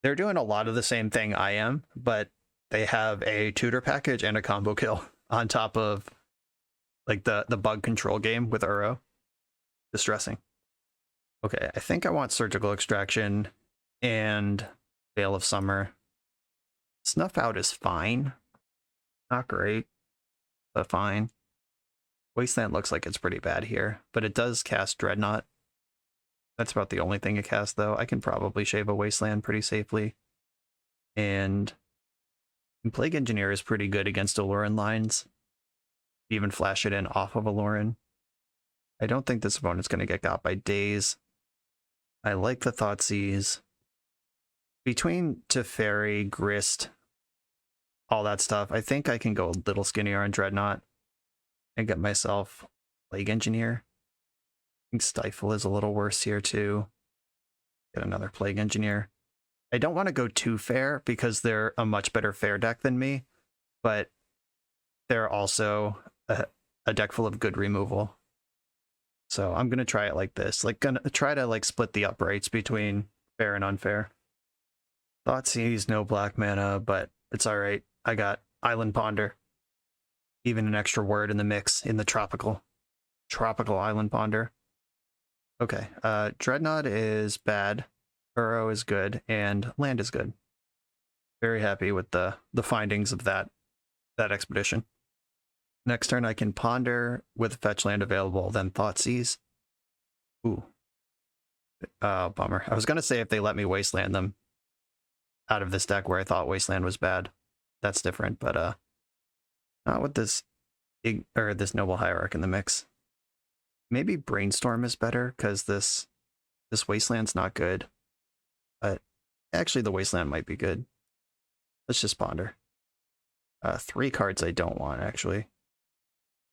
They're doing a lot of the same thing I am, but they have a tutor package and a combo kill on top of like the bug control game with Uro. Distressing. Okay, I think I want Surgical Extraction and Veil of Summer. Snuff Out is fine. Not great, but fine. Wasteland looks like it's pretty bad here, but it does cast Dreadnought. That's about the only thing it casts, though. I can probably shave a Wasteland pretty safely. And Plague Engineer is pretty good against Aloran lines. Even flash it in off of Aloran. I don't think this opponent's going to get got by Daze. I like the Thoughtseize. Between Teferi, Grist, all that stuff, I think I can go a little skinnier on Dreadnought and get myself Plague Engineer. I think Stifle is a little worse here too. Get another Plague Engineer. I don't want to go too fair because they're a much better fair deck than me, but they're also a deck full of good removal. So I'm gonna try it like this. Like gonna try to like split the uprights between fair and unfair. Thoughtseize, no black mana, but it's alright. I got Island Ponder. Even an extra word in the mix in the tropical Island Ponder. Okay, Dreadnought is bad, Burrow is good, and Land is good. Very happy with the findings of that expedition. Next turn I can Ponder with fetch land available, then Thoughtseize. Ooh. Bummer. I was gonna say if they let me Wasteland them out of this deck where I thought Wasteland was bad. That's different, but not with this Noble Hierarch in the mix. Maybe Brainstorm is better because this Wasteland's not good. But actually the Wasteland might be good. Let's just Ponder. 3 cards I don't want, actually.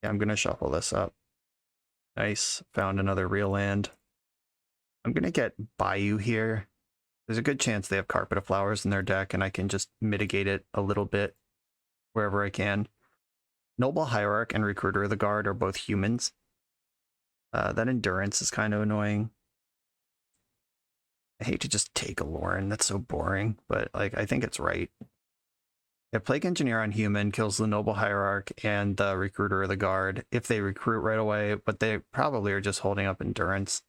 Yeah, I'm gonna shuffle this up. Nice. Found another real land. I'm gonna get Bayou here. There's a good chance they have Carpet of Flowers in their deck, and I can just mitigate it a little bit wherever I can. Noble Hierarch and Recruiter of the Guard are both humans. That Endurance is kind of annoying. I hate to just take a Lauren, that's so boring, but like I think it's right. Yeah, Plague Engineer on human kills the Noble Hierarch and the Recruiter of the Guard if they recruit right away, but they probably are just holding up Endurance.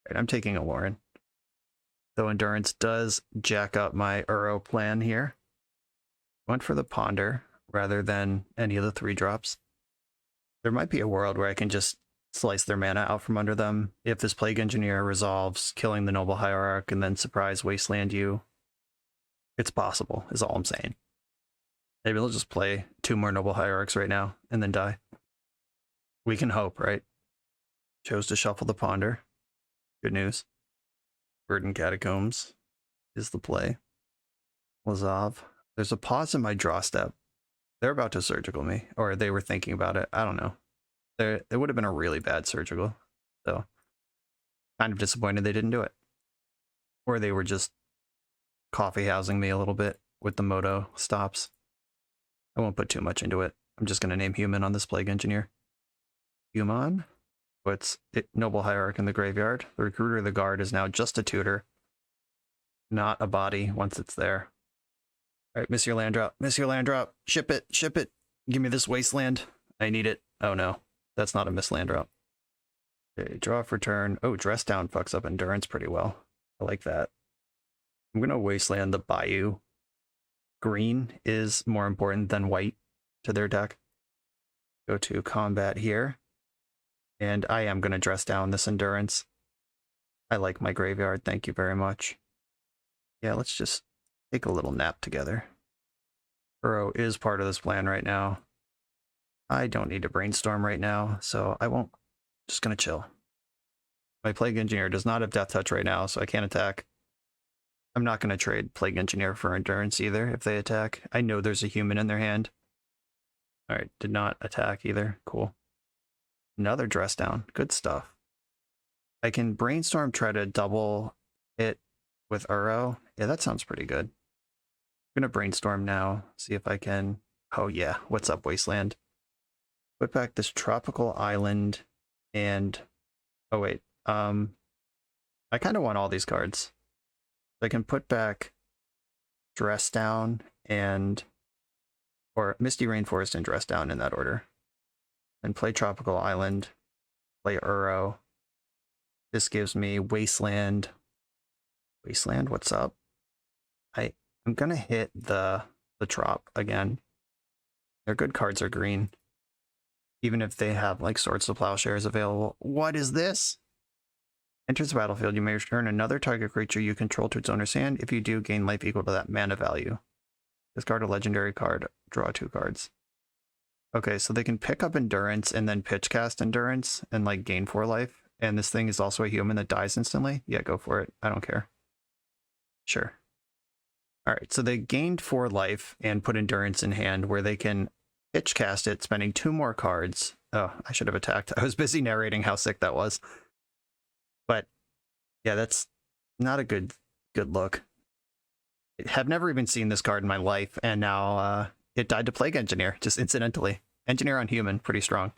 Right, I'm taking a Lauren. Though Endurance does jack up my Uro plan here. Went for the Ponder rather than any of the 3-drops. There might be a world where I can just slice their mana out from under them if this Plague Engineer resolves killing the Noble Hierarch and then surprise Wasteland you. It's possible, is all I'm saying. Maybe they'll just play 2 more Noble Hierarchs right now and then die. We can hope, right? Chose to shuffle the Ponder. Good news. Verdant Catacombs is the play. Lazav. There's a pause in my draw step. They're about to surgical me, or they were thinking about it. I don't know. It would have been a really bad surgical, so kind of disappointed they didn't do it. Or they were just coffee housing me a little bit with the Moto stops. I won't put too much into it. I'm just going to name human on this Plague Engineer. Human puts Noble Hierarch in the graveyard. The Recruiter of the Guard is now just a tutor, not a body once it's there. All right, miss your land drop. Miss your land drop. Ship it. Ship it. Give me this Wasteland. I need it. Oh no, that's not a miss land drop. Okay, draw for turn. Oh, Dress Down fucks up Endurance pretty well. I like that. I'm going to Wasteland the Bayou. Green is more important than white to their deck. Go to combat here. And I am going to Dress Down this Endurance. I like my graveyard. Thank you very much. Yeah, let's just take a little nap together. Uro is part of this plan right now. I don't need to brainstorm right now, so I won't. Just going to chill. My Plague Engineer does not have Death Touch right now, so I can't attack. I'm not going to trade Plague Engineer for Endurance either if they attack. I know there's a human in their hand. Alright, did not attack either. Cool. Another Dress Down. Good stuff. I can Brainstorm, try to double it with Uro. Yeah, that sounds pretty good. I'm going to Brainstorm now, see if I can... Oh yeah, what's up, Wasteland? Put back this Tropical Island and... Oh wait, I kind of want all these cards. I can put back Dress Down and... Or Misty Rainforest and Dress Down in that order. And play Tropical Island, play Uro. This gives me Wasteland. Wasteland, what's up? I'm gonna hit the Trop again. Their good cards are green. Even if they have like Swords to Plowshares available. What is this? Enters the battlefield, you may return another target creature you control to its owner's hand. If you do, gain life equal to that mana value. Discard a legendary card, draw 2 cards. Okay, so they can pick up Endurance and then pitch cast Endurance and like gain 4 life. And this thing is also a human that dies instantly. Yeah, go for it. I don't care. Sure. All right, so they gained 4 life and put Endurance in hand where they can pitch cast it, spending 2 more cards. Oh, I should have attacked. I was busy narrating how sick that was. But yeah, that's not a good look. I have never even seen this card in my life, and now it died to Plague Engineer, just incidentally. Engineer on human, pretty strong.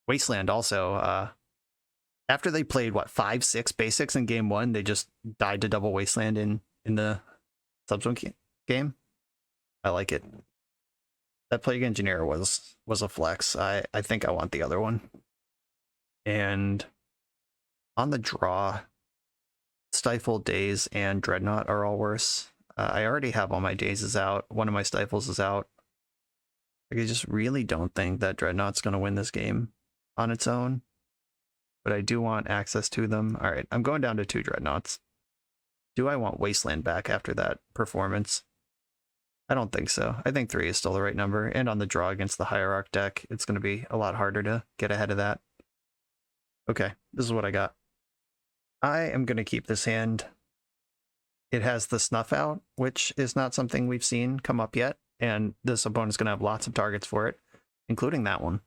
Wasteland also, after they played, what, 5-6 basics in game 1, they just died to double Wasteland in the subsequent game. I like it. That Plague Engineer was a flex. I think I want the other one. And on the draw, Stifle, Daze, and Dreadnought are all worse. I already have all my Dazes out. One of my Stifles is out. Like, I just really don't think that Dreadnought's going to win this game on its own. But I do want access to them. All right, I'm going down to 2 Dreadnoughts. Do I want Wasteland back after that performance? I don't think so. I think 3 is still the right number. And on the draw against the Hierarch deck, it's going to be a lot harder to get ahead of that. Okay, this is what I got. I am going to keep this hand. It has the Snuff Out, which is not something we've seen come up yet. And this opponent's going to have lots of targets for it, including that one.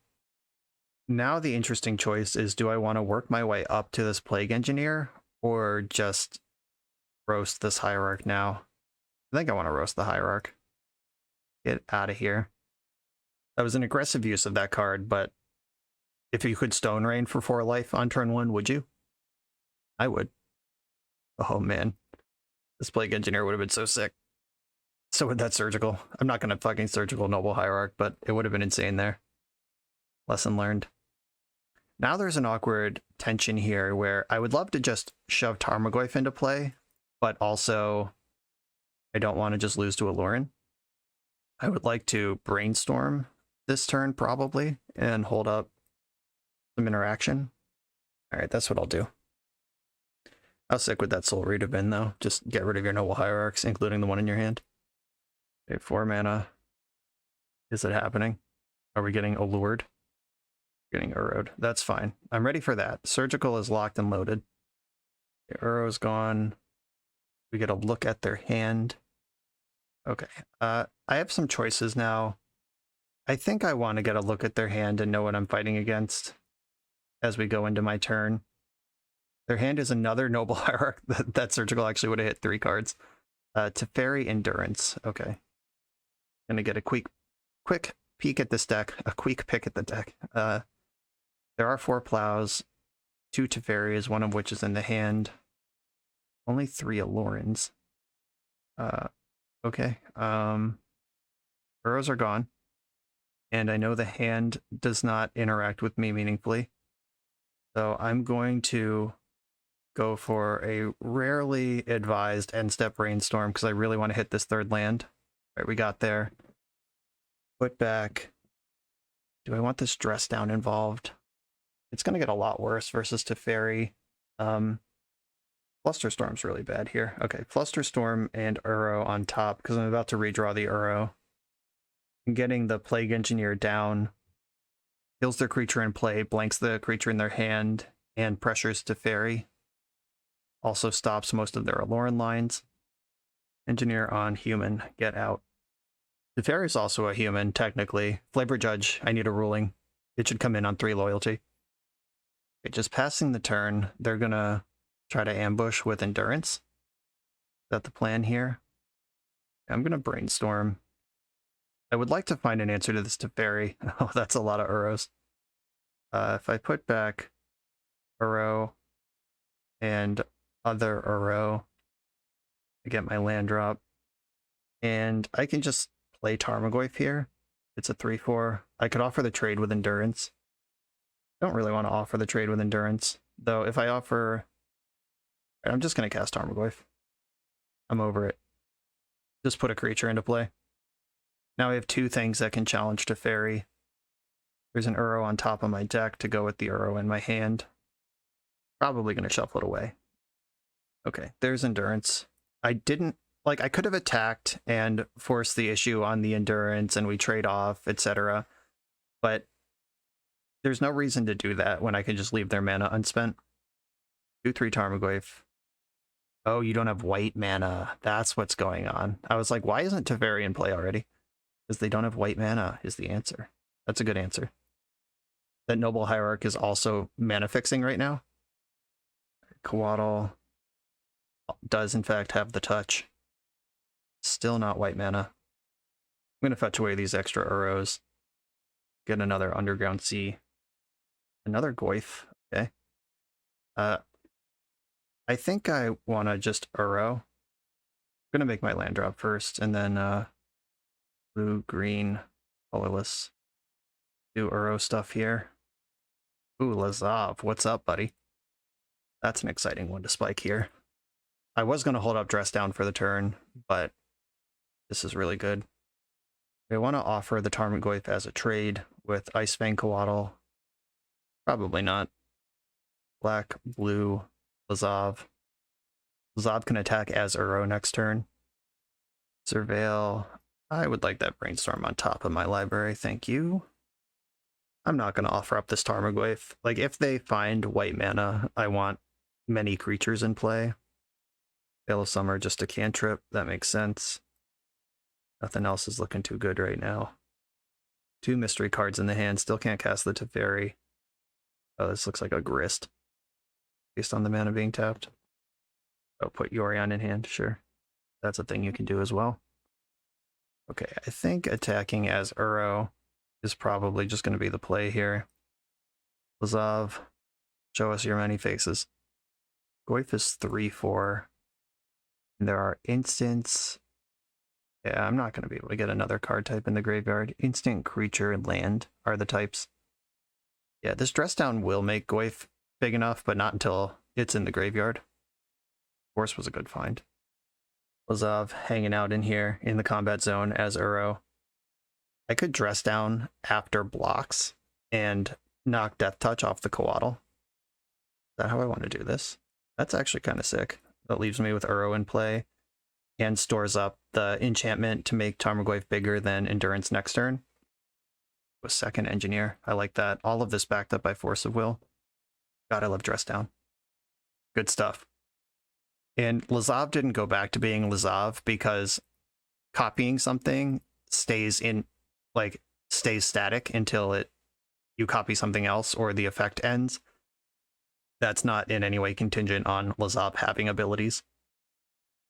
Now the interesting choice is, do I want to work my way up to this Plague Engineer or just roast this Hierarch now? I think I want to roast the Hierarch. Get out of here. That was an aggressive use of that card, but if you could Stone Rain for 4 life on turn 1, would you? I would. Oh man. This Plague Engineer would have been so sick. So would that Surgical. I'm not going to fucking Surgical Noble Hierarch, but it would have been insane there. Lesson learned. Now there's an awkward tension here where I would love to just shove Tarmogoyf into play, but also I don't want to just lose to Alurin. I would like to Brainstorm this turn probably and hold up some interaction. All right, that's what I'll do. How sick would that Soul Reed have been though? Just get rid of your Noble Hierarchs, including the one in your hand. Okay, 4 mana. Is it happening? Are we getting allured? Getting Urrowed. That's fine. I'm ready for that. Surgical is locked and loaded. The Urrow's gone. We get a look at their hand. Okay. I have some choices now. I think I want to get a look at their hand and know what I'm fighting against as we go into my turn. Their hand is another Noble Hierarch. That Surgical actually would have hit 3 cards. Teferi Endurance. Okay. Gonna get a quick peek at this deck. A quick pick at the deck. There are 4 Plows, 2 Teferis, one of which is in the hand. Only 3 Allurins. Okay. Burrows are gone. And I know the hand does not interact with me meaningfully. So I'm going to go for a rarely advised end-step Brainstorm because I really want to hit this 3rd land. All right, we got there. Put back. Do I want this Dress Down involved? It's going to get a lot worse versus Teferi. Flusterstorm's really bad here. Okay, Flusterstorm and Uro on top because I'm about to redraw the Uro. I'm getting the Plague Engineer down. Kills their creature in play, blanks the creature in their hand, and pressures Teferi. Also stops most of their Allurin lines. Engineer on human, get out. Teferi is also a human, technically. Flavor Judge, I need a ruling. It should come in on 3 loyalty. Okay, just passing the turn, they're gonna try to ambush with Endurance. Is that the plan here? I'm gonna Brainstorm. I would like to find an answer to this Teferi. Oh, that's a lot of Uros. If I put back Uro and other Uro, I get my land drop. And I can just play Tarmogoyf here. It's a 3/4. I could offer the trade with Endurance. I don't really want to offer the trade with Endurance, though. If I offer, I'm just going to cast Tarmogoyf. I'm over it. Just put a creature into play. Now I have 2 things that can challenge Teferi. There's an Uro on top of my deck to go with the Uro in my hand. Probably going to shuffle it away. Okay, there's Endurance. I didn't, like, I could have attacked and forced the issue on the Endurance and we trade off, etc. But there's no reason to do that when I can just leave their mana unspent. 2/3 Tarmogoyf. Oh, you don't have white mana. That's what's going on. I was like, why isn't Teferi in play already? Because they don't have white mana is the answer. That's a good answer. That Noble Hierarch is also mana fixing right now. Coatl does in fact have the touch. Still not white mana. I'm going to fetch away these extra Uros. Get another Underground Sea. Another Goyf. Okay. I think I want to just Uro. I'm gonna make my land drop first, and then blue, green, colorless. Do Uro stuff here. Ooh, Lazav, what's up, buddy? That's an exciting one to spike here. I was gonna hold up Dress Down for the turn, but this is really good. I want to offer the Tarmogoyf as a trade with Ice Fang Coatl. Probably not. Black, blue, Lazav. Lazav can attack as Uro next turn. Surveil. I would like that Brainstorm on top of my library, thank you. I'm not going to offer up this Tarmogoyf. Like, if they find white mana, I want many creatures in play. Veil of Summer, just a cantrip. That makes sense. Nothing else is looking too good right now. 2 mystery cards in the hand. Still can't cast the Teferi. Oh, this looks like a Grist. Based on the mana being tapped. Oh, put Yorion in hand, sure. That's a thing you can do as well. Okay, I think attacking as Uro is probably just going to be the play here. Lazav, show us your many faces. Goyf is 3/4. And there are instants. Yeah, I'm not going to be able to get another card type in the graveyard. Instant, creature, and land are the types. Yeah, this Dress Down will make Goyf big enough, but not until it's in the graveyard. Force was a good find. Lazav hanging out in here in the combat zone as Uro. I could Dress Down after blocks and knock Death Touch off the Coatl. Is that how I want to do this? That's actually kind of sick. That leaves me with Uro in play and stores up the enchantment to make Tarmogoyf bigger than Endurance next turn. With second Engineer. I like that. All of this backed up by Force of Will. God, I love Dress Down. Good stuff. And Lazav didn't go back to being Lazav because copying something stays static until you copy something else or the effect ends. That's not in any way contingent on Lazav having abilities.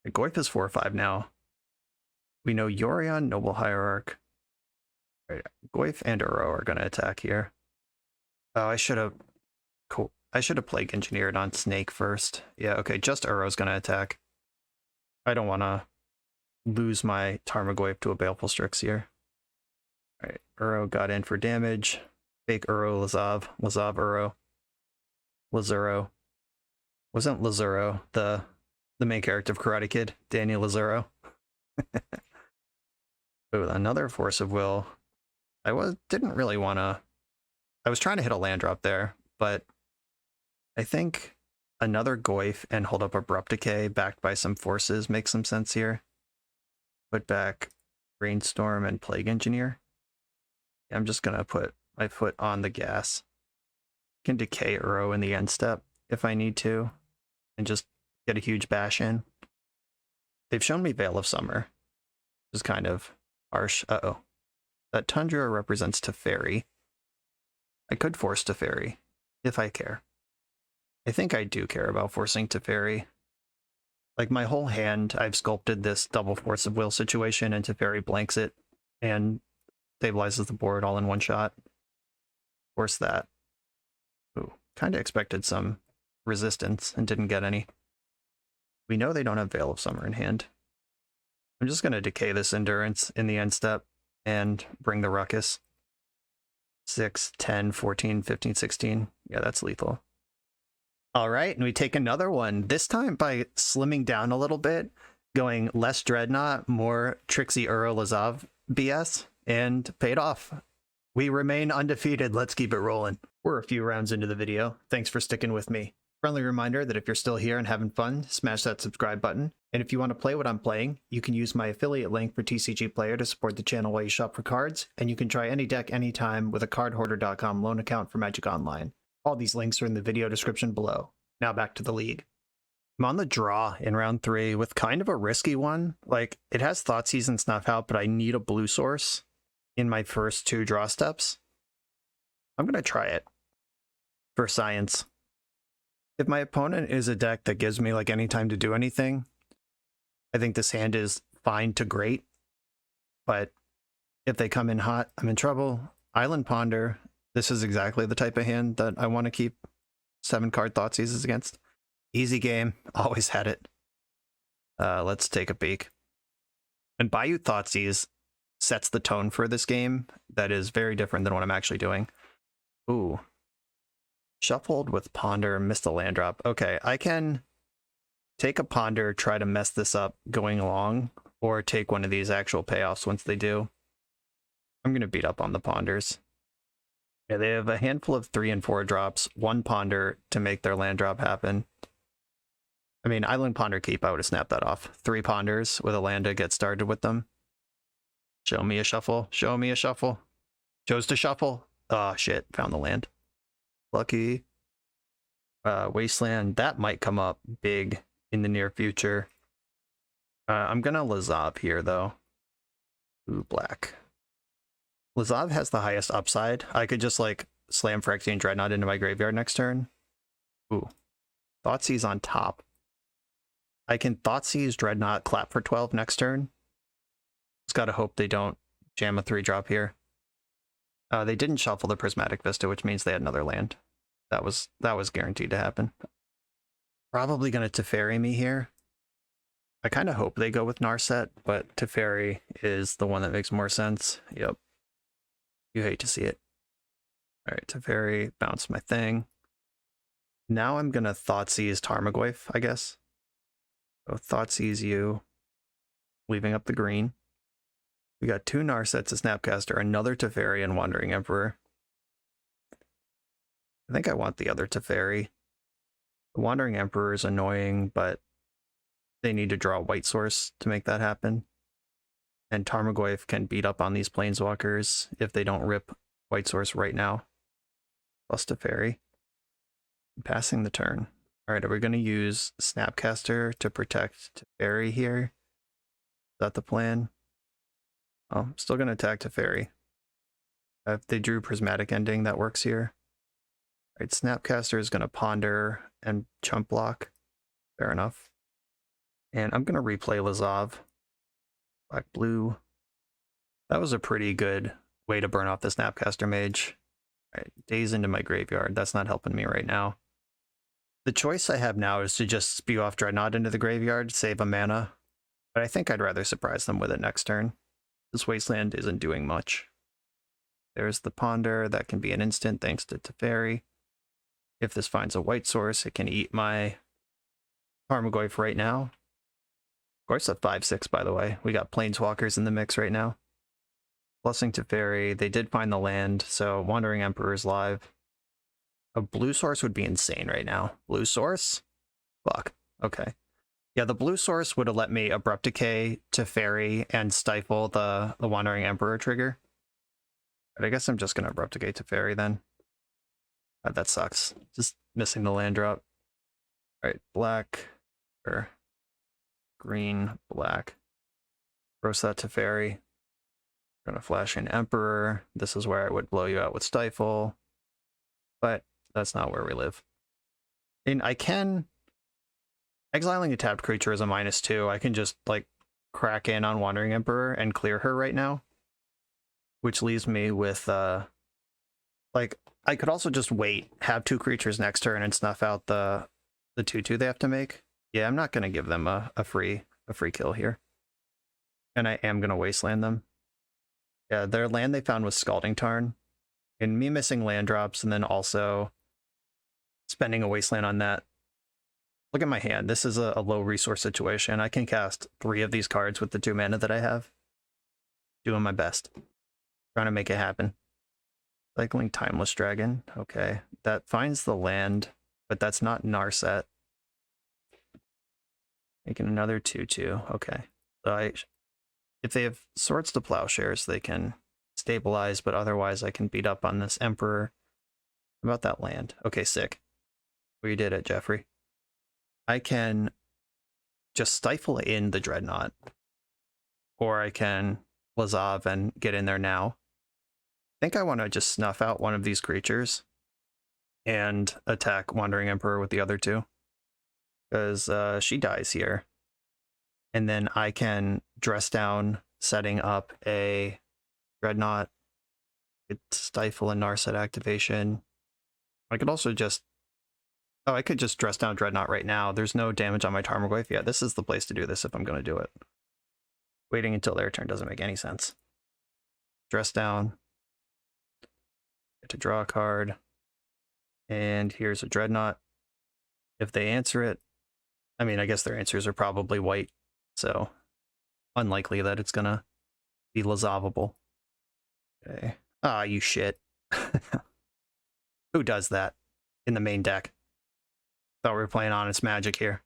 Goyf is 4/5 now. We know Yorion, Noble Hierarch. Right, Goyf and Uro are going to attack here. Oh, I should have Plague Engineered on Snake first. Yeah, okay, just Uro's going to attack. I don't want to lose my Tarmogoyf to a Baleful Strix here. Alright, Uro got in for damage. Fake Uro, Lazav. Lazav, Uro. Lazuro. Wasn't Lazuro the main character of Karate Kid? Daniel Lazuro. Oh, another Force of Will. I was trying to hit a land drop there, but I think another Goyf and hold up Abrupt Decay backed by some forces makes some sense here. Put back Brainstorm and Plague Engineer. I'm just going to put my foot on the gas. Can decay Uro in the end step if I need to, and just get a huge bash in. They've shown me Veil of Summer, which is kind of harsh. Uh-oh. That Tundra represents Teferi. I could force Teferi, if I care. I think I do care about forcing Teferi. Like, my whole hand, I've sculpted this double Force of Will situation, and Teferi blanks it, and stabilizes the board all in one shot. Force that. Ooh, kind of expected some resistance, and didn't get any. We know they don't have Veil of Summer in hand. I'm just going to decay this Endurance in the end step, and bring the Ruckus. 6, 10, 14, 15, 16. Yeah, that's lethal. All right, and we take another one, this time by slimming down a little bit, going less Dreadnought, more Trixie Uro Lazav BS, and paid off. We remain undefeated. Let's keep it rolling. We're a few rounds into the video. Thanks for sticking with me. Friendly reminder that if you're still here and having fun, smash that subscribe button. And if you want to play what I'm playing, you can use my affiliate link for TCG Player to support the channel while you shop for cards, and you can try any deck anytime with a cardhoarder.com loan account for Magic Online. All these links are in the video description below. Now back to the league. I'm on the draw in round 3 with kind of a risky one. Like, it has Thoughtseize and Snuff Out, but I need a blue source in my first 2 draw steps. I'm going to try it for science. If my opponent is a deck that gives me like any time to do anything, I think this hand is fine to great. But if they come in hot, I'm in trouble. Island Ponder, This is exactly the type of hand that I want to keep 7-card Thoughtseizes against. Easy game, always had it. Let's take a peek. And Bayou Thoughtseize sets the tone for this game that is very different than what I'm actually doing. Ooh. Shuffled with Ponder, missed the land drop. Okay, I can take a Ponder, try to mess this up going along, or take one of these actual payoffs once they do. I'm going to beat up on the Ponders. Yeah, they have a handful of 3 and 4 drops, 1 Ponder to make their land drop happen. I mean, Island Ponder Keep, I would have snapped that off. 3 Ponders with a land to get started with them. Show me a shuffle. Show me a shuffle. Chose to shuffle. Oh, shit. Found the land. Lucky. Wasteland. That might come up big in the near future. I'm going to Lazav here, though. Ooh, black. Lazav has the highest upside. I could just, like, slam Phyrexian Dreadnought into my graveyard next turn. Ooh. Thoughtseize on top. I can Thoughtseize Dreadnought, clap for 12 next turn. Just gotta hope they don't jam a 3-drop here. They didn't shuffle the Prismatic Vista, which means they had another land. That was guaranteed to happen. Probably gonna Teferi me here. I kind of hope they go with Narset, but Teferi is the one that makes more sense. Yep. You hate to see it. All right, Teferi, bounce my thing. Now I'm gonna Thoughtseize Tarmogoyf, I guess. So Thoughtseize you, leaving up the green. We got 2 Narsets, a Snapcaster, another Teferi, and Wandering Emperor. I think I want the other Teferi. The Wandering Emperor is annoying, but they need to draw a white source to make that happen. And Tarmogoyf can beat up on these Planeswalkers if they don't rip white source right now. Plus Teferi. Passing the turn. Alright, are we going to use Snapcaster to protect Teferi here? Is that the plan? Oh, I'm still going to attack Teferi. If they drew Prismatic Ending, that works here. Alright, Snapcaster is going to Ponder and Chump Block. Fair enough. And I'm going to replay Lazav. Black, blue. That was a pretty good way to burn off the Snapcaster Mage. Alright, days into my graveyard. That's not helping me right now. The choice I have now is to just spew off Dreadnought into the graveyard, save a mana. But I think I'd rather surprise them with it next turn. This Wasteland isn't doing much. There's the Ponder. That can be an instant thanks to Teferi. If this finds a white source, it can eat my Tarmogoyf right now. Of course, a 5/6, by the way. We got Planeswalkers in the mix right now. Blessing Teferi. They did find the land, so Wandering Emperor is live. A blue source would be insane right now. Blue source? Fuck. Okay. Yeah, the blue source would have let me Abrupt Decay Teferi and stifle the Wandering Emperor trigger. But I guess I'm just going to Abrupt Decay Teferi then. That sucks. Just missing the land drop. Alright, black. Or green, black. Roast that Teferi. Gonna flash in Emperor. This is where I would blow you out with Stifle. But that's not where we live. And I can... Exiling a tapped creature is a -2. I can just, like, crack in on Wandering Emperor and clear her right now. Which leaves me with, like, I could also just wait, have 2 creatures next turn and snuff out the 2/2 they have to make. Yeah, I'm not going to give them a free kill here. And I am going to Wasteland them. Yeah, their land they found was Scalding Tarn. And me missing land drops and then also spending a Wasteland on that. Look at my hand. This is a low resource situation. I can cast 3 of these cards with the 2 mana that I have. Doing my best. Trying to make it happen. Cycling Timeless Dragon. Okay. That finds the land, but that's not Narset. Making another 2/2. Okay. So if they have Swords to Plowshares, they can stabilize, but otherwise I can beat up on this Emperor. How about that land? Okay, sick. We did it, Jeffrey. I can just stifle in the Dreadnought. Or I can Lazav and get in there now. I think I want to just snuff out one of these creatures and attack Wandering Emperor with the other 2. Because she dies here. And then I can dress down, setting up a Dreadnought. Could stifle a Narset activation. I could also just... Oh, I could just dress down Dreadnought right now. There's no damage on my Tarmogoyf. Yeah, this is the place to do this if I'm going to do it. Waiting until their turn doesn't make any sense. Dress down. Get to draw a card. And here's a Dreadnought. If they answer it, I mean, I guess their answers are probably white, so unlikely that it's going to be Lazavable. Okay. Ah, you shit. Who does that in the main deck? Thought we were playing Honest Magic here.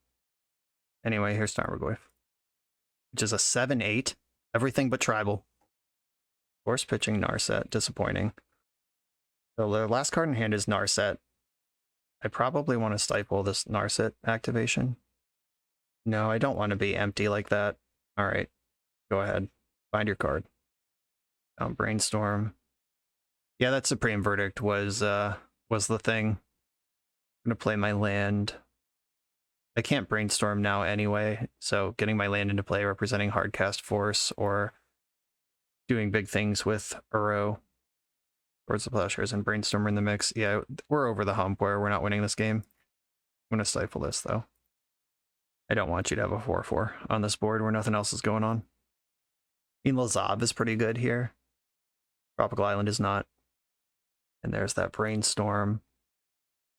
Anyway, here's Tarmogoyf, which is a 7/8. Everything but tribal. Force pitching Narset. Disappointing. So the last card in hand is Narset. I probably want to stifle this Narset activation. No, I don't want to be empty like that. All right, go ahead. Find your card. Brainstorm. Yeah, that Supreme Verdict was the thing. I'm gonna play my land. I can't brainstorm now anyway, so getting my land into play representing hardcast force or doing big things with Uro towards the Plowshares and Brainstormer in the mix. Yeah, we're over the hump where we're not winning this game. I'm gonna stifle this though. I don't want you to have a 4/4 on this board where nothing else is going on. I mean, Lazav is pretty good here. Tropical Island is not. And there's that Brainstorm.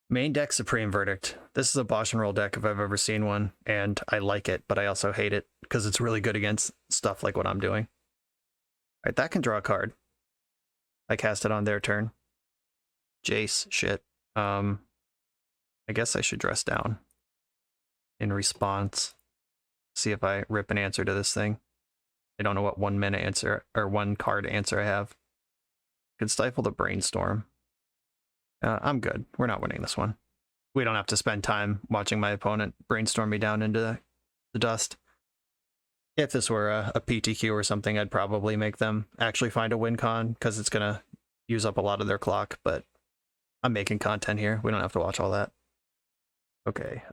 Main deck Supreme Verdict. This is a BoshNRoll deck if I've ever seen one, and I like it, but I also hate it because it's really good against stuff like what I'm doing. All right, that can draw a card. I cast it on their turn. Jace, shit. I guess I should dress down in response. See if I rip an answer to this thing. I don't know what 1 minute answer or 1 card answer I have. Could stifle the Brainstorm. I'm good. We're not winning this one. We don't have to spend time watching my opponent brainstorm me down into the dust. If this were a PTQ or something, I'd probably make them actually find a win con because it's going to use up a lot of their clock, but I'm making content here. We don't have to watch all that. Okay.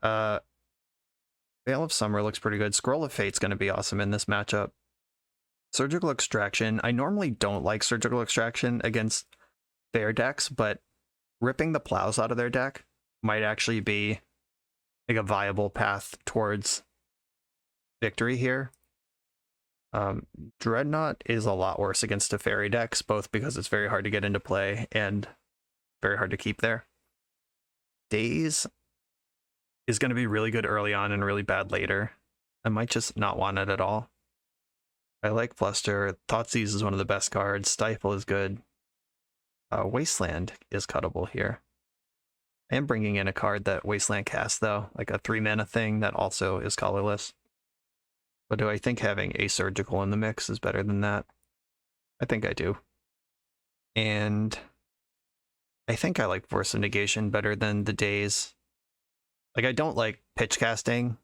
Veil of Summer looks pretty good. Scroll of Fate's going to be awesome in this matchup. Surgical Extraction. I normally don't like Surgical Extraction against their decks, but ripping the plows out of their deck might actually be like a viable path towards victory here. Dreadnought is a lot worse against Teferi decks, both because it's very hard to get into play and very hard to keep there. Daze is going to be really good early on and really bad later. I might just not want it at all. I like Fluster. Thoughtseize is one of the best cards. Stifle is good. Wasteland is cuttable here. I am bringing in a card that Wasteland casts, though, like a 3-mana thing that also is colorless. But do I think having a Surgical in the mix is better than that? I think I do. And I think I like Force of Negation better than the Daze. Like, I don't like pitch casting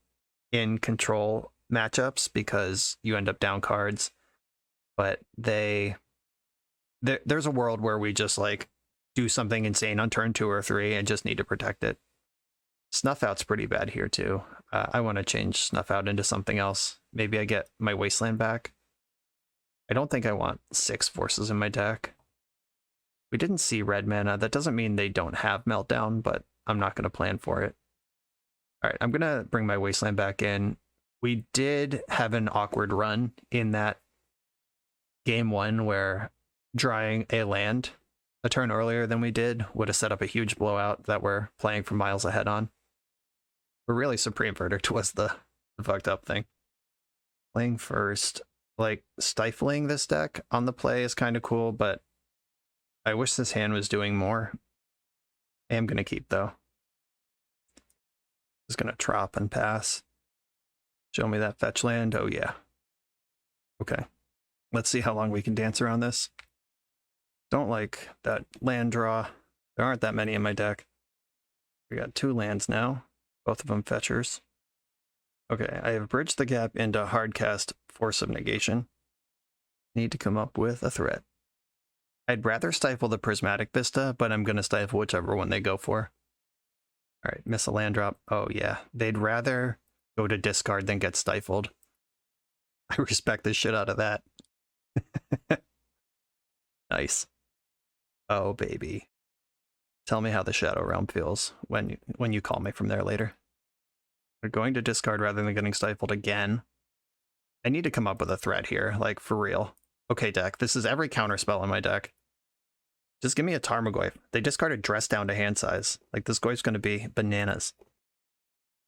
in control matchups because you end up down cards, but there's a world where we just like do something insane on turn 2 or 3 and just need to protect it. Snuff Out's pretty bad here too. I want to change Snuff Out into something else. Maybe I get my Wasteland back. I don't think I want 6 forces in my deck. We didn't see red mana. That doesn't mean they don't have Meltdown, but I'm not going to plan for it. All right, I'm going to bring my Wasteland back in. We did have an awkward run in that game 1 where drawing a land a turn earlier than we did would have set up a huge blowout that we're playing for miles ahead on. But really, Supreme Verdict was the fucked up thing. Playing first, like, stifling this deck on the play is kind of cool, but I wish this hand was doing more. I am going to keep, though. Just going to trop and pass. Show me that fetch land. Oh, yeah. Okay. Let's see how long we can dance around this. Don't like that land draw. There aren't that many in my deck. We got 2 lands now. Both of them fetchers. Okay, I have bridged the gap into hardcast Force of Negation. Need to come up with a threat. I'd rather stifle the Prismatic Vista, but I'm going to stifle whichever one they go for. All right, miss a land drop. Oh, yeah. They'd rather go to discard than get stifled. I respect the shit out of that. Nice. Oh, baby. Tell me how the Shadow Realm feels when you call me from there later. They're going to discard rather than getting stifled again. I need to come up with a threat here, like, for real. Okay, deck, this is every counterspell in my deck. Just give me a Tarmogoyf. They discarded Dress down to hand size. Like, this Goyf's going to be bananas.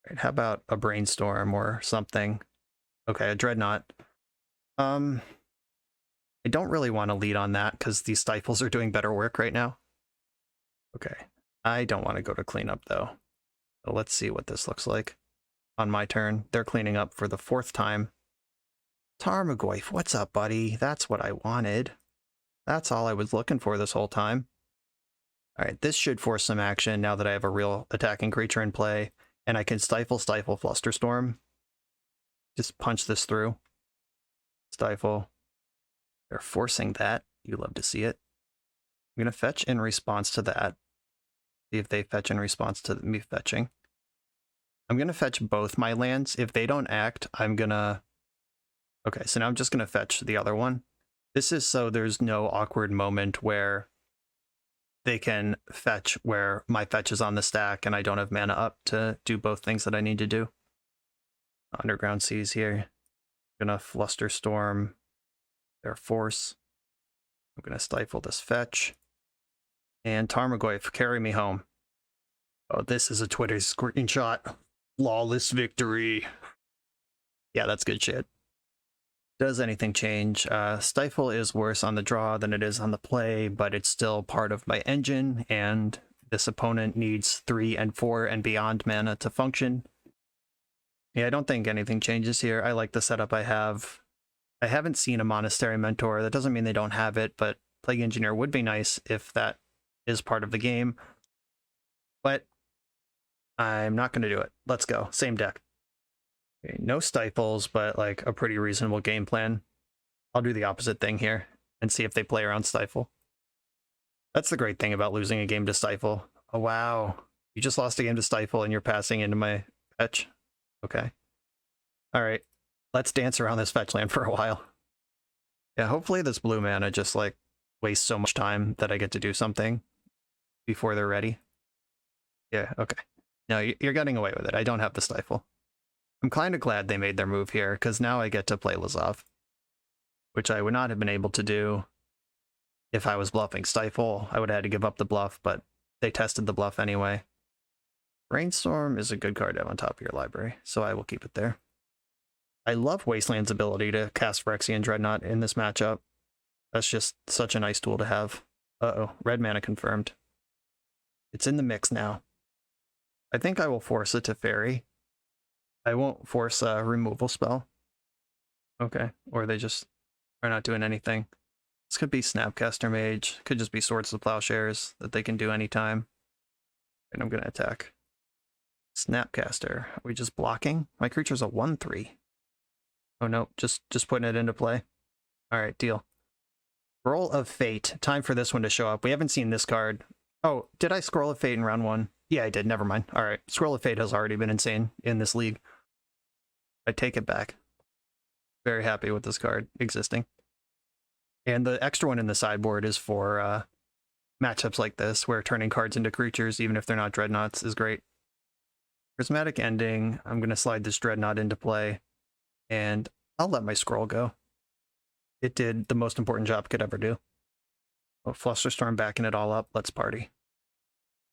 Right, how about a Brainstorm or something? Okay, a Dreadnought. I don't really want to lead on that because these Stifles are doing better work right now. Okay, I don't want to go to cleanup, though. So let's see what this looks like. On my turn, they're cleaning up for the 4th time. Tarmogoyf, what's up, buddy? That's what I wanted. That's all I was looking for this whole time. All right, this should force some action now that I have a real attacking creature in play, and I can stifle, Flusterstorm. Just punch this through. Stifle. They're forcing that. You love to see it. I'm going to fetch in response to that. See if they fetch in response to me fetching. I'm going to fetch both my lands. If they don't act, I'm going to... Okay, so now I'm just going to fetch the other one. This is so there's no awkward moment where they can fetch where my fetch is on the stack and I don't have mana up to do both things that I need to do. Underground Seas here. I'm going to Flusterstorm their force. I'm going to stifle this fetch. And Tarmogoyf, carry me home. Oh, this is a Twitter screenshot. Flawless victory. Yeah, that's good shit. Does anything change? Stifle is worse on the draw than it is on the play, but it's still part of my engine, and this opponent needs 3 and 4 and beyond mana to function. Yeah, I don't think anything changes here. I like the setup I have. I haven't seen a Monastery Mentor. That doesn't mean they don't have it, but Plague Engineer would be nice if that is part of the game. But I'm not going to do it. Let's go. Same deck. Okay, no Stifles, but like a pretty reasonable game plan. I'll do the opposite thing here and see if they play around Stifle. That's the great thing about losing a game to Stifle. Oh, wow. You just lost a game to Stifle and you're passing into my fetch. Okay. All right. Let's dance around this fetch land for a while. Yeah, hopefully this blue mana just like wastes so much time that I get to do something before they're ready. Yeah, okay. No, you're getting away with it. I don't have the Stifle. I'm kind of glad they made their move here, because now I get to play Lazav, which I would not have been able to do if I was bluffing Stifle. I would have had to give up the bluff, but they tested the bluff anyway. Brainstorm is a good card to have on top of your library, so I will keep it there. I love Wasteland's ability to cast Phyrexian Dreadnought in this matchup. That's just such a nice tool to have. Uh-oh, red mana confirmed. It's in the mix now. I think I will force it to Fairy. I won't force a removal spell. Okay, or they just are not doing anything. This could be Snapcaster Mage. Could just be Swords to Plowshares that they can do anytime. And I'm going to attack. Snapcaster. Are we just blocking? My creature's a 1/3. Oh no, just putting it into play. Alright, deal. Scroll of Fate. Time for this one to show up. We haven't seen this card. Oh, did I Scroll of Fate in round 1? Yeah, I did. Never mind. Alright, Scroll of Fate has already been insane in this league. I take it back. Very happy with this card existing. And the extra one in the sideboard is for matchups like this, where turning cards into creatures, even if they're not Dreadnoughts, is great. Prismatic Ending. I'm going to slide this Dreadnought into play, and I'll let my scroll go. It did the most important job it could ever do. Oh, Flusterstorm backing it all up. Let's party.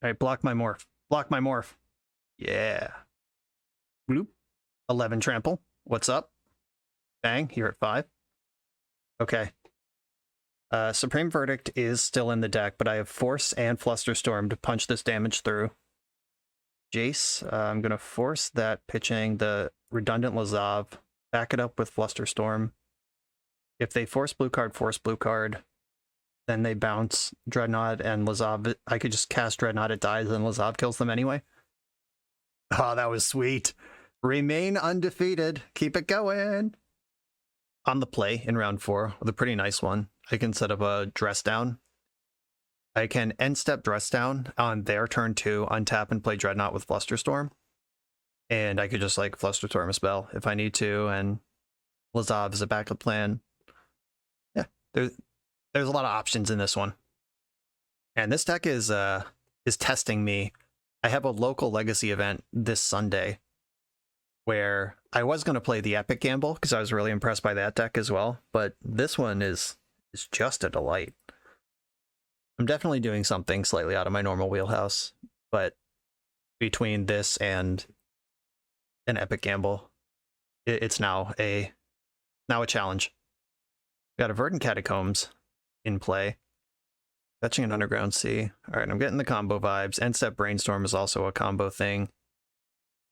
All right, block my morph. Block my morph. Yeah. Bloop. 11 trample. What's up? Bang. Here at 5. Okay. Supreme Verdict is still in the deck, but I have Force and Flusterstorm to punch this damage through. Jace, I'm going to force that pitching the redundant Lazav. Back it up with Flusterstorm. If they force blue card, then they bounce Dreadnought and Lazav. I could just cast Dreadnought, it dies, and Lazav kills them anyway. Oh, that was sweet. Remain undefeated. Keep it going. On the play in round 4, with a pretty nice one, I can set up a Dress Down. I can end step Dress Down on their turn 2, untap and play Dreadnought with Flusterstorm. And I could just like Flusterstorm a spell if I need to, and Lazav is a backup plan. Yeah, there's a lot of options in this one. And this deck is testing me. I have a local legacy event this Sunday where I was going to play the Epic Gamble because I was really impressed by that deck as well, but this one is just a delight. I'm definitely doing something slightly out of my normal wheelhouse, but between this and an Epic Gamble, it's now a challenge. Got a Verdant Catacombs in play. Fetching an Underground Sea. Alright, I'm getting the combo vibes. End step Brainstorm is also a combo thing.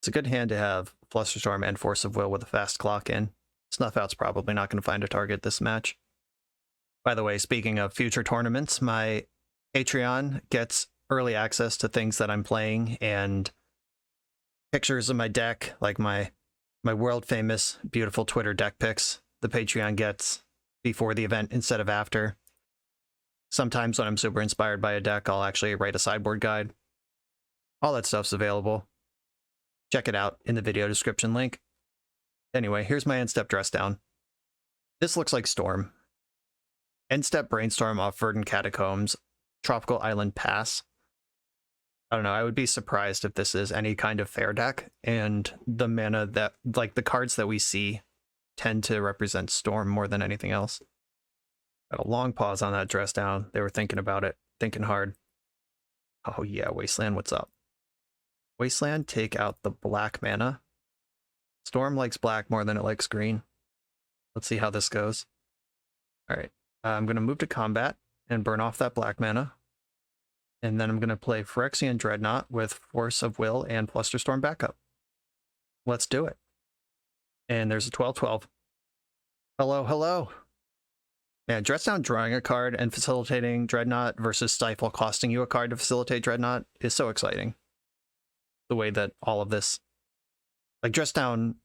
It's a good hand to have Flusterstorm and Force of Will with a fast clock in. Snuff Out's probably not going to find a target this match. By the way, speaking of future tournaments, my Patreon gets early access to things that I'm playing and pictures of my deck, like my world famous beautiful Twitter deck pics. The Patreon gets before the event instead of after. Sometimes when I'm super inspired by a deck, I'll actually write a sideboard guide. All that stuff's available. Check it out in the video description link. Anyway, here's my end step dress down. This looks like Storm. End step Brainstorm off Verdant Catacombs, Tropical Island Pass. I don't know, I would be surprised if this is any kind of fair deck, and the mana that, like the cards that we see, tend to represent Storm more than anything else. Got a long pause on that dress down. They were thinking about it, thinking hard. Oh yeah, Wasteland, what's up? Wasteland, take out the black mana. Storm likes black more than it likes green. Let's see how this goes. Alright, I'm going to move to combat and burn off that black mana. And then I'm going to play Phyrexian Dreadnought with Force of Will and Flusterstorm backup. Let's do it. And there's a 12-12. Hello, hello. Yeah, dress down drawing a card and facilitating Dreadnought versus Stifle costing you a card to facilitate Dreadnought is so exciting. The way that all of this, like dress down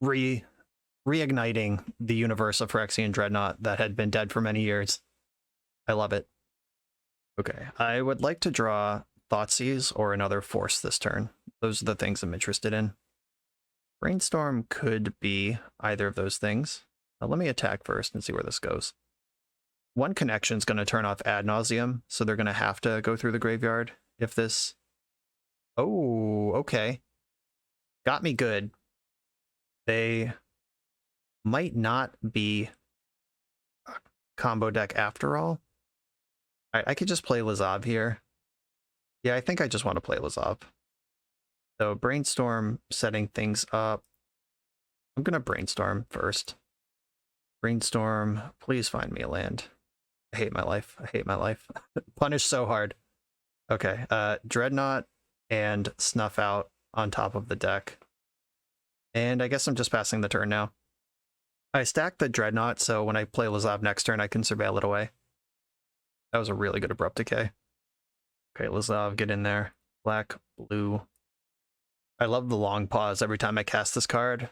reigniting the universe of Phyrexian Dreadnought that had been dead for many years. I love it. Okay, I would like to draw Thoughtseize or another Force this turn. Those are the things I'm interested in. Brainstorm could be either of those things. Now let me attack first and see where this goes. One connection is going to turn off Ad Nauseam, so they're going to have to go through the graveyard if this... Oh, okay. Got me good. They might not be a combo deck after all. I could just play Lazav here. Yeah, I think I just want to play Lazav. So Brainstorm setting things up. I'm going to Brainstorm first. Brainstorm, please find me a land. I hate my life. I hate my life. Punish so hard. Okay, Dreadnought and Snuff Out on top of the deck. And I guess I'm just passing the turn now. I stacked the Dreadnought, so when I play Lazav next turn, I can surveil it away. That was a really good Abrupt Decay. Okay, Lazav, get in there. Black, blue. I love the long pause every time I cast this card.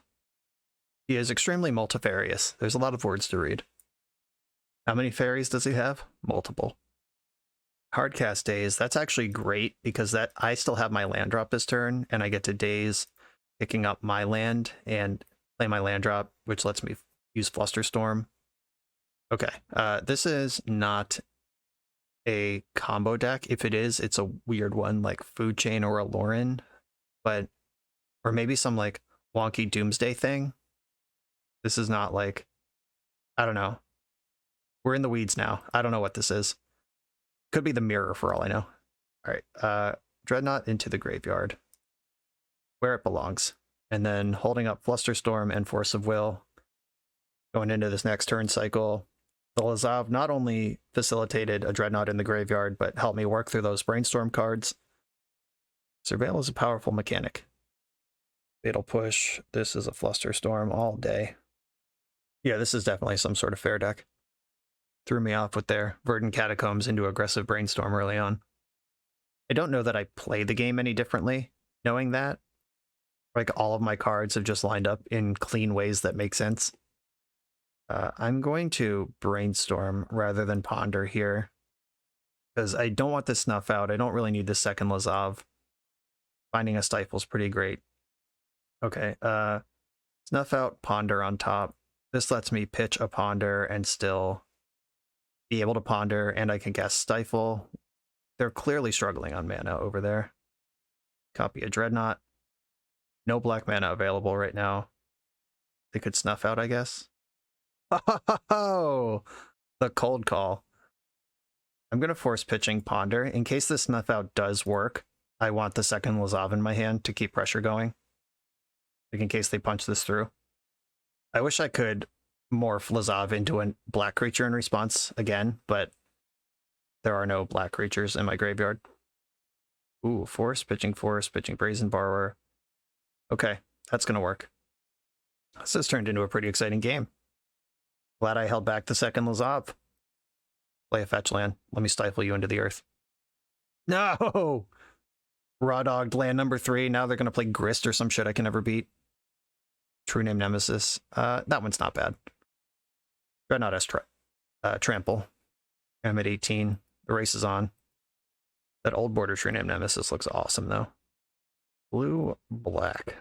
He is extremely multifarious. There's a lot of words to read. How many fairies does he have? Multiple. Hardcast Daze, that's actually great because that I still have my land drop this turn, and I get to Daze picking up my land and play my land drop, which lets me use Flusterstorm. Okay, this is not a combo deck. If it is, it's a weird one like Food Chain or a Lauren, but or maybe some like wonky Doomsday thing. This is not like, I don't know. We're in the weeds now. I don't know what this is. Could be the mirror for all I know. All right, Dreadnought into the graveyard where it belongs, and then holding up Flusterstorm and Force of Will. Going into this next turn cycle, the Lazav not only facilitated a Dreadnought in the graveyard, but helped me work through those Brainstorm cards. Surveil is a powerful mechanic. Fatal Push. This is a Flusterstorm all day. Yeah, this is definitely some sort of fair deck. Threw me off with their Verdant Catacombs into aggressive Brainstorm early on. I don't know that I play the game any differently, knowing that. Like, all of my cards have just lined up in clean ways that make sense. I'm going to Brainstorm rather than Ponder here, because I don't want this Snuff Out. I don't really need the second Lazav. Finding a Stifle is pretty great. Okay, Snuff Out, Ponder on top. This lets me pitch a Ponder and still be able to Ponder, and I can cast Stifle They're clearly struggling on mana over there. Copy a Dreadnought. No black mana available right now. They could snuff out, I guess. Oh, the cold call. I'm going to force pitching Ponder. In case the snuff out does work, I want the second Lazav in my hand to keep pressure going. Like in case they punch this through. I wish I could morph Lazav into a black creature in response again, but there are no black creatures in my graveyard. Ooh, force, pitching Brazen Borrower. Okay, that's going to work. This has turned into a pretty exciting game. Glad I held back the second Lazav. Play a fetch land. Let me stifle you into the earth. No! Raw dogged land number 3. Now they're going to play Grist or some shit I can never beat. True Name Nemesis. That one's not bad. Dreadnought has Trample. I'm at 18. The race is on. That old border True Name Nemesis looks awesome, though. Blue, black.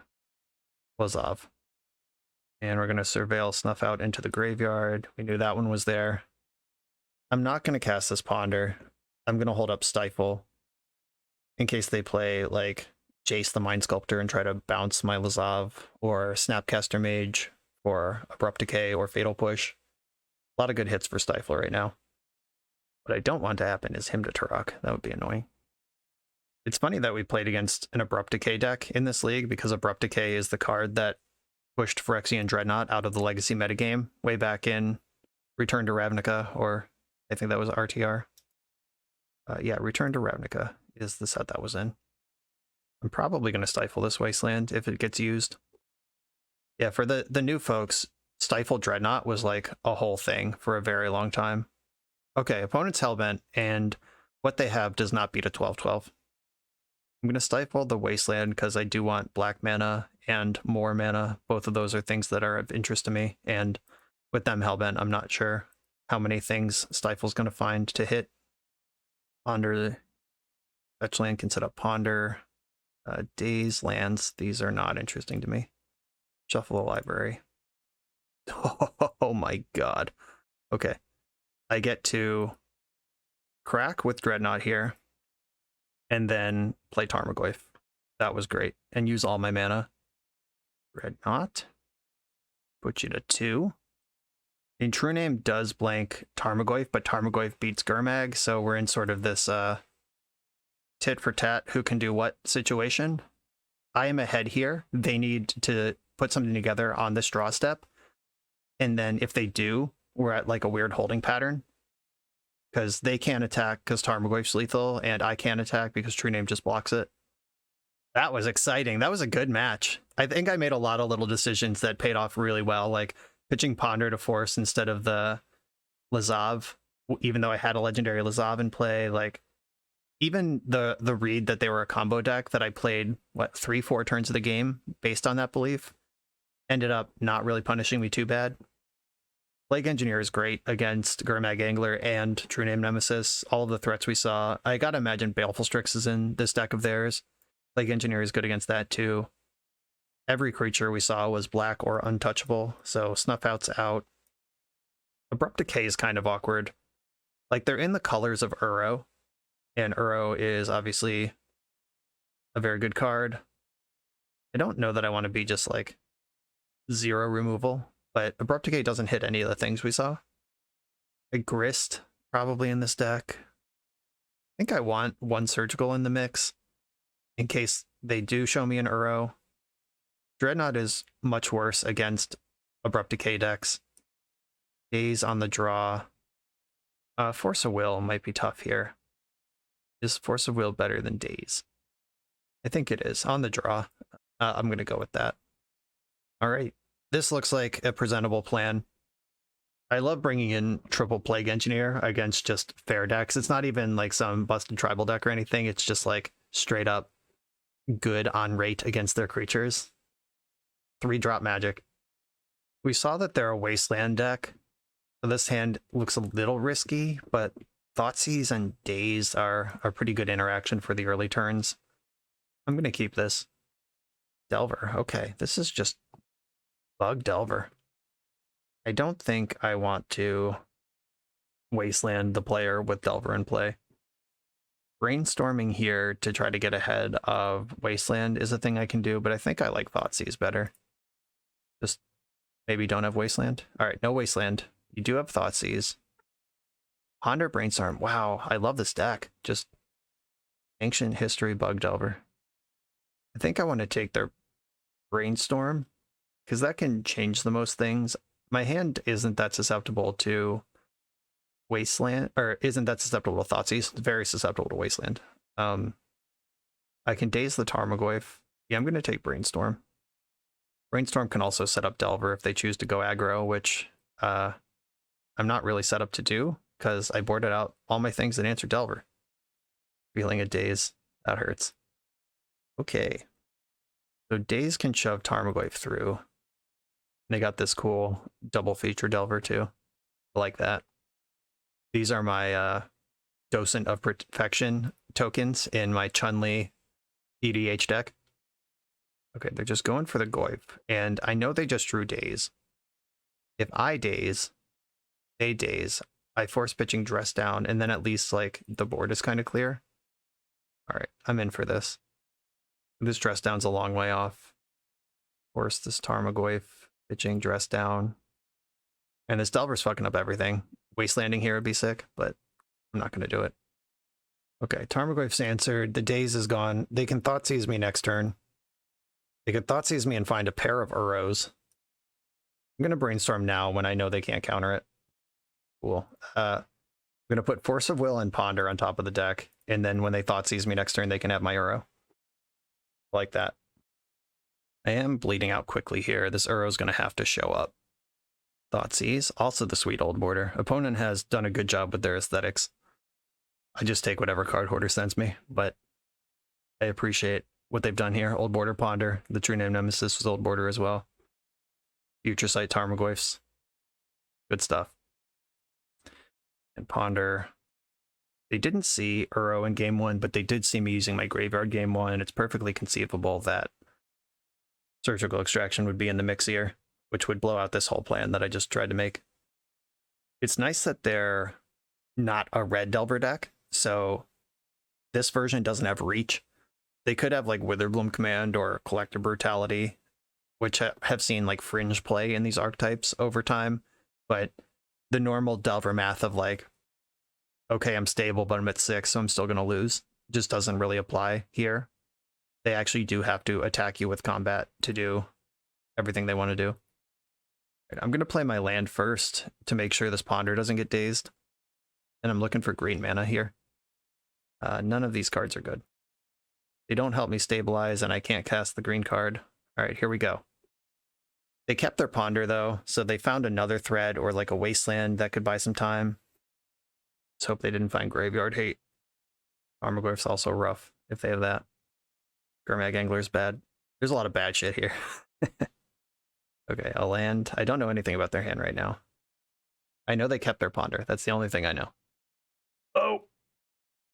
Lazav. And we're going to Surveil Snuff out into the graveyard. We knew that one was there. I'm not going to cast this Ponder. I'm going to hold up Stifle in case they play, like, Jace the Mind Sculptor and try to bounce my Lazav, or Snapcaster Mage, or Abrupt Decay, or Fatal Push. A lot of good hits for Stifle right now. What I don't want to happen is him to Turok. That would be annoying. It's funny that we played against an Abrupt Decay deck in this league, because Abrupt Decay is the card that pushed Phyrexian Dreadnought out of the Legacy metagame way back in Return to Ravnica, or I think that was RTR. Yeah, Return to Ravnica is the set that was in. I'm probably going to Stifle this Wasteland if it gets used. Yeah, for the new folks, Stifle Dreadnought was like a whole thing for a very long time. Okay, opponent's Hellbent, and what they have does not beat a 12/12. I'm going to Stifle the Wasteland because I do want black mana and more mana. Both of those are things that are of interest to me, and with them Hellbent, I'm not sure how many things Stifle's going to find to hit. Ponder, Fetchland can set up Ponder. Daze, lands, these are not interesting to me. Shuffle the library. Oh my god. Okay. I get to crack with Dreadnought here, and then play Tarmogoyf. That was great. And use all my mana. Dreadnought. Put you to 2. In True Name does blank Tarmogoyf, but Tarmogoyf beats Gurmag, so we're in sort of this tit for tat, who can do what situation. I am ahead here. They need to put something together on this draw step. And then if they do, we're at like a weird holding pattern. Because they can't attack because Tarmogoyf's lethal, and I can't attack because True Name just blocks it. That was exciting. That was a good match. I think I made a lot of little decisions that paid off really well, like pitching Ponder to force instead of the Lazav, even though I had a legendary Lazav in play. Like, even the read that they were a combo deck that I played, 3-4 turns of the game based on that belief, ended up not really punishing me too bad. Plague Engineer is great against Gurmag Angler and True Name Nemesis. All of the threats we saw. I gotta imagine Baleful Strix is in this deck of theirs. Plague Engineer is good against that too. Every creature we saw was black or untouchable, so Snuff Out's out. Abrupt Decay is kind of awkward. Like, they're in the colors of Uro, and Uro is obviously a very good card. I don't know that I want to be just like 0 removal, but Abrupt Decay doesn't hit any of the things we saw. A Grist probably in this deck. I think I want 1 Surgical in the mix in case they do show me an Uro. Dreadnought is much worse against Abrupt Decay decks. Daze on the draw. Force of Will might be tough here. Is Force of Will better than Daze? I think it is. On the draw, I'm going to go with that. All right. This looks like a presentable plan. I love bringing in triple Plague Engineer against just fair decks. It's not even like some busted tribal deck or anything. It's just like straight up good on rate against their creatures. 3-drop magic. We saw that they're a Wasteland deck. So this hand looks a little risky, but Thoughtseize and Daze are a pretty good interaction for the early turns. I'm going to keep this. Delver. Okay, this is just Bug Delver. I don't think I want to Wasteland the player with Delver in play. Brainstorming here to try to get ahead of Wasteland is a thing I can do, but I think I like Thoughtseize better. Just maybe don't have Wasteland. All right, no Wasteland. You do have Thoughtseize. Ponder, Brainstorm. Wow, I love this deck. Just Ancient History, Bug Delver. I think I want to take their Brainstorm because that can change the most things. My hand isn't that susceptible to Wasteland, or isn't that susceptible to Thoughtseize. It's very susceptible to Wasteland. I can Daze the Tarmogoyf. Yeah, I'm going to take Brainstorm. Brainstorm can also set up Delver if they choose to go aggro, which I'm not really set up to do because I boarded out all my things that answer Delver. Feeling a Daze. That hurts. Okay. So Daze can shove Tarmogoyf through. They got this cool double feature Delver too. I like that. These are my Docent of Perfection tokens in my Chun-Li EDH deck. Okay, they're just going for the Goyf. And I know they just drew Daze. If I Daze, they Daze, I force pitching Dress Down, and then at least like the board is kind of clear. All right, I'm in for this. This Dress Down's a long way off. Force this Tarmogoyf, pitching Dress Down. And this Delver's fucking up everything. Wastelanding here would be sick, but I'm not going to do it. Okay, Tarmogoyf's answered. The Daze is gone. They can Thoughtseize me next turn. They could Thoughtseize me and find a pair of Uros. I'm going to Brainstorm now when I know they can't counter it. Cool. I'm going to put Force of Will and Ponder on top of the deck, and then when they Thoughtseize me next turn, they can have my Uro. Like that. I am bleeding out quickly here. This Uro's going to have to show up. Thoughtseize, also the sweet old border. Opponent has done a good job with their aesthetics. I just take whatever card hoarder sends me, but I appreciate what they've done here. Old Border Ponder, the true name Nemesis was Old Border as well. Future Sight Tarmogoyfs. Good stuff. And Ponder. They didn't see Uro in game one, but they did see me using my graveyard game one. It's perfectly conceivable that Surgical Extraction would be in the mix here, which would blow out this whole plan that I just tried to make. It's nice that they're not a red Delver deck, so this version doesn't have reach. They could have like Witherbloom Command or Collector Brutality, which have seen like fringe play in these archetypes over time, but the normal Delver math of like, okay, I'm stable, but I'm at 6, so I'm still going to lose, just doesn't really apply here. They actually do have to attack you with combat to do everything they want to do. I'm going to play my land first to make sure this Ponder doesn't get dazed. And I'm looking for green mana here. None of these cards are good. They don't help me stabilize, and I can't cast the green card. All right, here we go. They kept their Ponder, though, so they found another thread or like a Wasteland that could buy some time. Let's hope they didn't find Graveyard Hate. Tarmogoyf's also rough if they have that. Gurmag Angler's bad. There's a lot of bad shit here. Okay, I'll land. I don't know anything about their hand right now. I know they kept their Ponder. That's the only thing I know. Oh!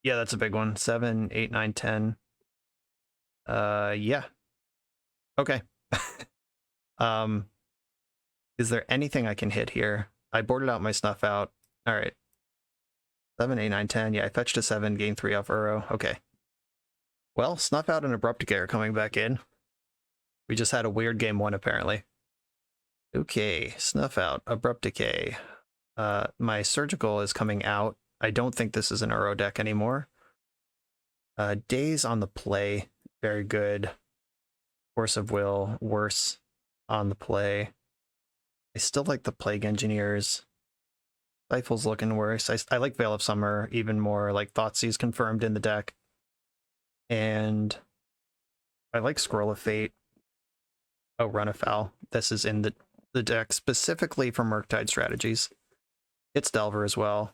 Yeah, that's a big one. 7, 8, 9, 10. Yeah. Okay. Is there anything I can hit here? I boarded out my Snuff Out. All right. 7, 8, 9, 10. Yeah, I fetched a 7, gained 3 off Uro. Okay. Well, Snuff Out and Abrupt Decay are coming back in. We just had a weird game 1, apparently. Okay, Snuff Out, Abrupt Decay. My Surgical is coming out. I don't think this is an Uro deck anymore. Daze on the play, very good. Force of Will, worse on the play. I still like the Plague Engineers. Stifle's looking worse. I like Veil of Summer even more, like Thoughtseize confirmed in the deck. And I like Scroll of Fate. Oh, Run Afoul. This is in the deck specifically for Murktide strategies. It's Delver as well.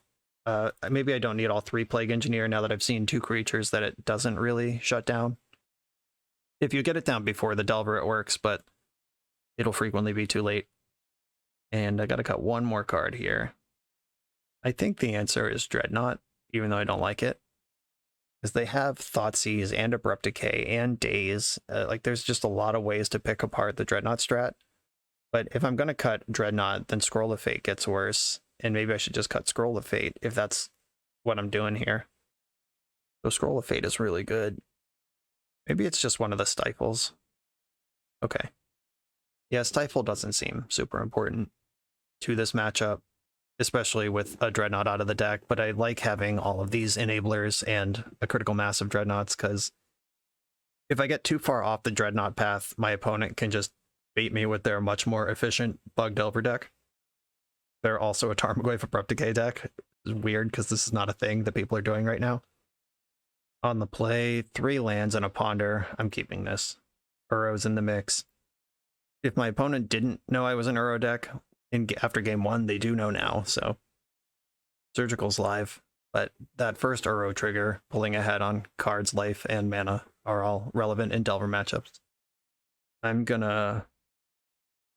Maybe I don't need all 3 Plague Engineer now that I've seen 2 creatures that it doesn't really shut down. If you get it down before the Delver, it works, but it'll frequently be too late. And I gotta cut one more card here. I think the answer is Dreadnought, even though I don't like it. Because they have Thoughtseize and Abrupt Decay and Daze. Like, there's just a lot of ways to pick apart the Dreadnought strat. But if I'm going to cut Dreadnought, then Scroll of Fate gets worse. And maybe I should just cut Scroll of Fate if that's what I'm doing here. So Scroll of Fate is really good. Maybe it's just one of the stifles. Okay. Yeah, Stifle doesn't seem super important to this matchup, especially with a Dreadnought out of the deck, but I like having all of these enablers and a critical mass of Dreadnoughts, because if I get too far off the Dreadnought path, my opponent can just bait me with their much more efficient Bug Delver deck. They're also a Tarmogoyf Abrupt Decay deck. It's weird because this is not a thing that people are doing right now. On the play, 3 lands and a Ponder. I'm keeping this. Uro's in the mix. If my opponent didn't know I was an Uro deck after game 1, they do know now, so Surgical's live. But that first Uro trigger, pulling ahead on cards, life, and mana, are all relevant in Delver matchups. I'm gonna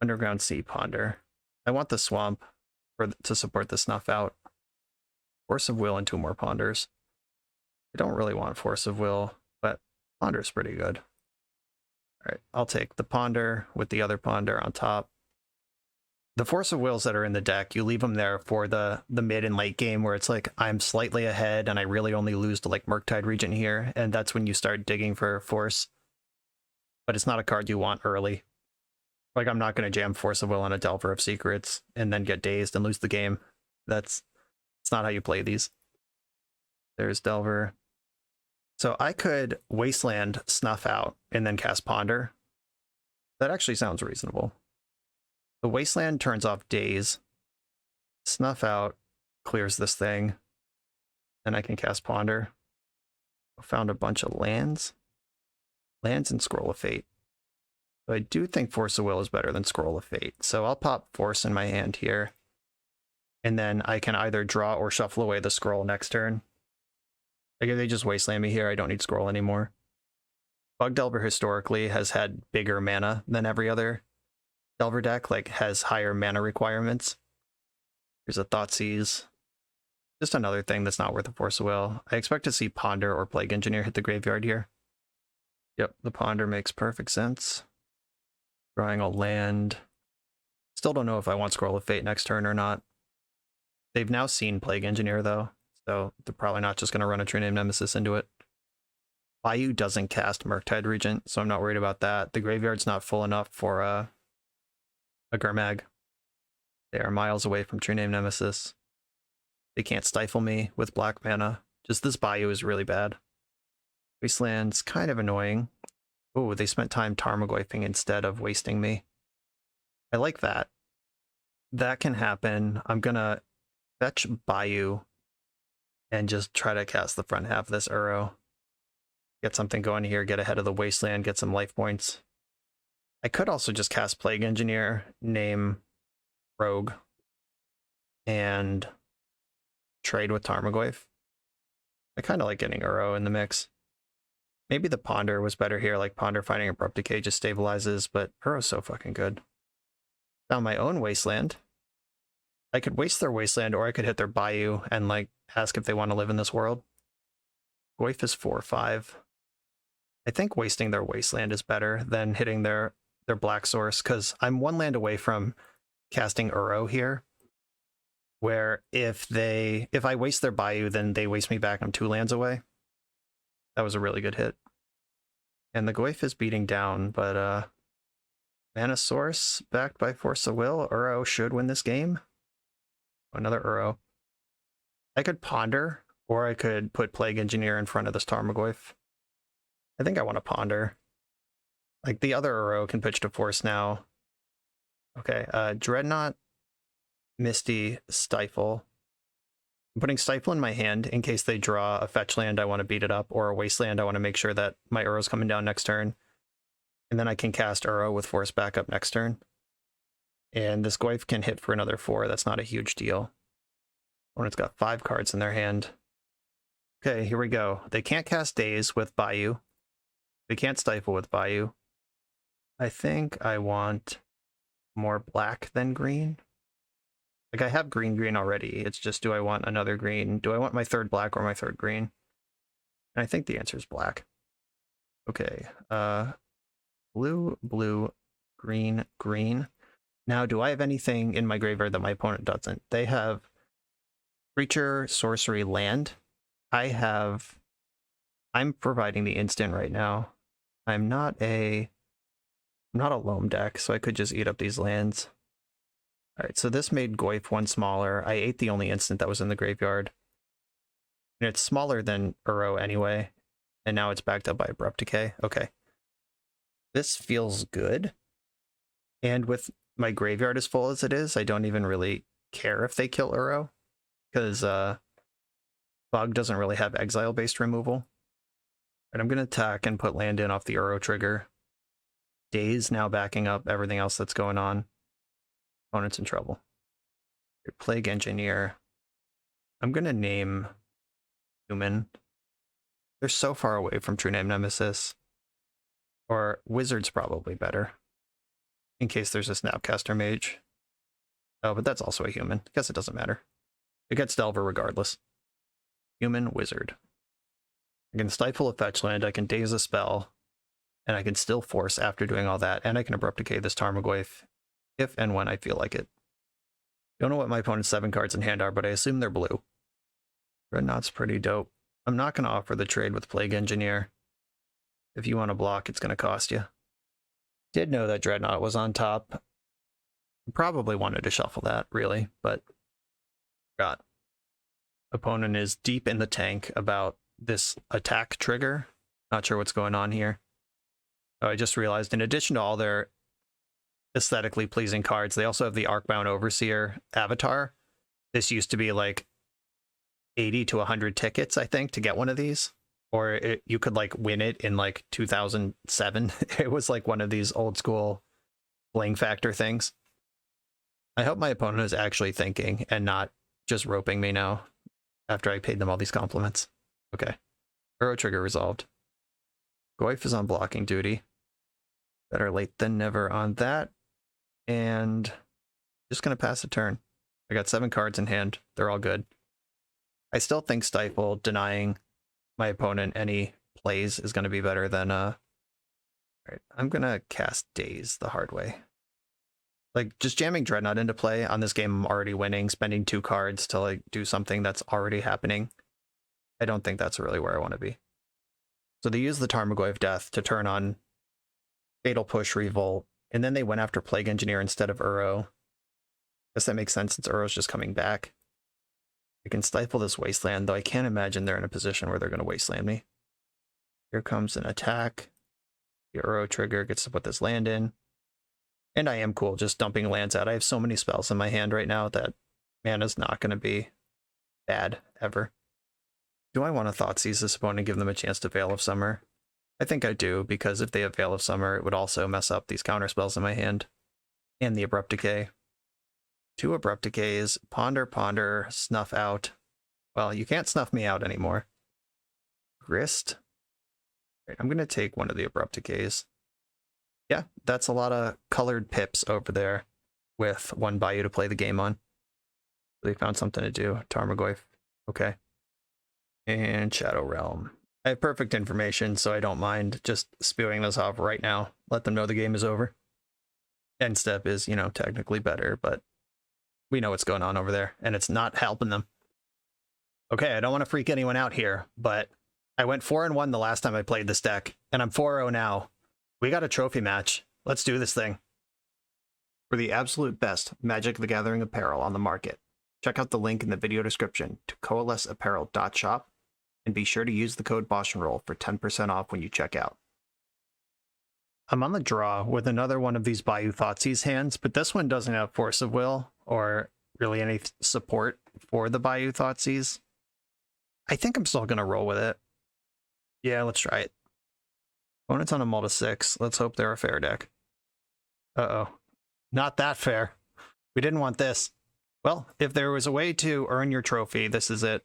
Underground Sea Ponder. I want the Swamp to support the Snuff Out. Force of Will and 2 more Ponders. I don't really want Force of Will, but Ponder's pretty good. Alright, I'll take the Ponder with the other Ponder on top. The Force of Wills that are in the deck, you leave them there for the mid and late game where it's like, I'm slightly ahead and I really only lose to like Murktide Regent here, and that's when you start digging for Force. But it's not a card you want early. Like, I'm not going to jam Force of Will on a Delver of Secrets and then get dazed and lose the game. It's not how you play these. There's Delver. So I could Wasteland, Snuff Out, and then cast Ponder. That actually sounds reasonable. The Wasteland turns off Daze. Snuff Out clears this thing. Then I can cast Ponder. I found a bunch of lands. Lands and Scroll of Fate. So I do think Force of Will is better than Scroll of Fate. So I'll pop Force in my hand here. And then I can either draw or shuffle away the Scroll next turn. Like if they just Wasteland me here, I don't need Scroll anymore. Bug Delver historically has had bigger mana than every other Delver deck, like has higher mana requirements. Here's a Thoughtseize. Just another thing that's not worth a Force of Will. I expect to see Ponder or Plague Engineer hit the graveyard here. Yep, the Ponder makes perfect sense. Drawing a land. Still don't know if I want Scroll of Fate next turn or not. They've now seen Plague Engineer though, so they're probably not just going to run a True Name Nemesis into it. Bayou doesn't cast Murktide Regent, so I'm not worried about that. The graveyard's not full enough for a Gurmag. They are miles away from True Name Nemesis. They can't stifle me with black mana. Just this Bayou is really bad. Wasteland's kind of annoying. Oh, they spent time Tarmogoyfing instead of wasting me. I like that. That can happen. I'm gonna fetch Bayou and just try to cast the front half of this Uro. Get something going here, get ahead of the Wasteland, get some life points. I could also just cast Plague Engineer, name Rogue, and trade with Tarmogoyf. I kind of like getting Uro in the mix. Maybe the Ponder was better here, like Ponder finding Abrupt Decay just stabilizes, but Uro's so fucking good. Found my own Wasteland. I could waste their Wasteland, or I could hit their Bayou and like ask if they want to live in this world. Goyf is 4/5. I think wasting their Wasteland is better than hitting their Black Source, because I'm 1 land away from casting Uro here, where if I waste their Bayou, then they waste me back. I'm 2 lands away. That was a really good hit. And the Goyf is beating down, but Mana Source backed by Force of Will. Uro should win this game. Another Uro. I could Ponder, or I could put Plague Engineer in front of this Tarmogoyf. I think I want to Ponder. Like, the other Uro can pitch to Force now. Okay, Dreadnought, Misty, Stifle. I'm putting Stifle in my hand in case they draw a fetch land, I want to beat it up, or a Wasteland, I want to make sure that my Uro's coming down next turn. And then I can cast Uro with Force backup next turn. And this Goyf can hit for another 4, that's not a huge deal. When it's got 5 cards in their hand. Okay, here we go. They can't cast Daze with Bayou. They can't Stifle with Bayou. I think I want more black than green. Like, I have green already. It's just, do I want another green? Do I want my 3rd black or my 3rd green? And I think the answer is black. Okay, blue, blue, green, green. Now, do I have anything in my graveyard that my opponent doesn't? They have creature, sorcery, land. I have I'm providing the instant right now. I'm not a loam deck, so I could just eat up these lands. All right, so this made Goyf one smaller. I ate the only instant that was in the graveyard. And it's smaller than Uro anyway, and now it's backed up by Abrupt Decay. Okay. This feels good. And with my graveyard as full as it is, I don't even really care if they kill Uro, because Bug doesn't really have exile-based removal. And I'm going to attack and put land in off the Uro trigger. Daze now backing up everything else that's going on. Opponent's in trouble. Plague Engineer. I'm going to name Human. They're so far away from True Name Nemesis. Or Wizard's probably better, in case there's a Snapcaster Mage. Oh, but that's also a human. I guess it doesn't matter. It gets Delver regardless. Human, Wizard. I can stifle a fetch land, I can daze a spell, and I can still force after doing all that, and I can Abrupt Decay this Tarmogoyf if and when I feel like it. Don't know what my opponent's 7 cards in hand are, but I assume they're blue. Dreadnought's pretty dope. I'm not going to offer the trade with Plague Engineer. If you want to block, it's going to cost you. Did know that Dreadnought was on top. Probably wanted to shuffle that, really, but got. Opponent is deep in the tank about this attack trigger. Not sure what's going on here. Oh, I just realized, in addition to all their aesthetically pleasing cards, they also have the Arcbound Overseer avatar. This used to be like 80 to 100 tickets, I think, to get one of these. Or you could like win it in like 2007. It was like one of these old school bling factor things. I hope my opponent is actually thinking and not just roping me now after I paid them all these compliments. Okay. Uro trigger resolved. Goyf is on blocking duty. Better late than never on that. And just going to pass a turn. I got 7 cards in hand. They're all good. I still think Stifle denying my opponent any plays is going to be better than all right, I'm going to cast Daze the hard way. Like, just jamming Dreadnought into play on this game I'm already winning, spending 2 cards to like do something that's already happening. I don't think that's really where I want to be. So they used the Tarmogoyf Death to turn on Fatal Push Revolt, and then they went after Plague Engineer instead of Uro. Guess that makes sense since Uro's just coming back. I can stifle this Wasteland, though I can't imagine they're in a position where they're going to Wasteland me. Here comes an attack. The Uro trigger gets to put this land in. And I am cool just dumping lands out. I have so many spells in my hand right now that mana's not going to be bad, ever. Do I want to Thoughtseize this opponent and give them a chance to Veil of Summer? I think I do, because if they have Veil of Summer, it would also mess up these counter spells in my hand. And the Abrupt Decay. 2 Abrupt Decays, Ponder, Ponder, Snuff out. Well, you can't snuff me out anymore. Grist. Right, I'm going to take one of the Abrupt Decays. Yeah, that's a lot of colored pips over there with 1 Bayou to play the game on. They found something to do. Tarmogoyf. Okay. And Shadow Realm. I have perfect information, so I don't mind just spewing this off right now. Let them know the game is over. End step is, you know, technically better, but we know what's going on over there, and it's not helping them. Okay, I don't want to freak anyone out here, but I went 4-1 the last time I played this deck, and I'm 4-0 now. We got a trophy match. Let's do this thing. For the absolute best Magic the Gathering apparel on the market, check out the link in the video description to coalesceapparel.shop, and be sure to use the code BoshNRoll for 10% off when you check out. I'm on the draw with another one of these Bayou Thoughtseize hands, but this one doesn't have Force of Will or really any support for the Bayou Thoughtseize. I think I'm still going to roll with it. Yeah, let's try it. Opponent's on a multi-6. Let's hope they're a fair deck. Uh-oh. Not that fair. We didn't want this. Well, if there was a way to earn your trophy, this is it.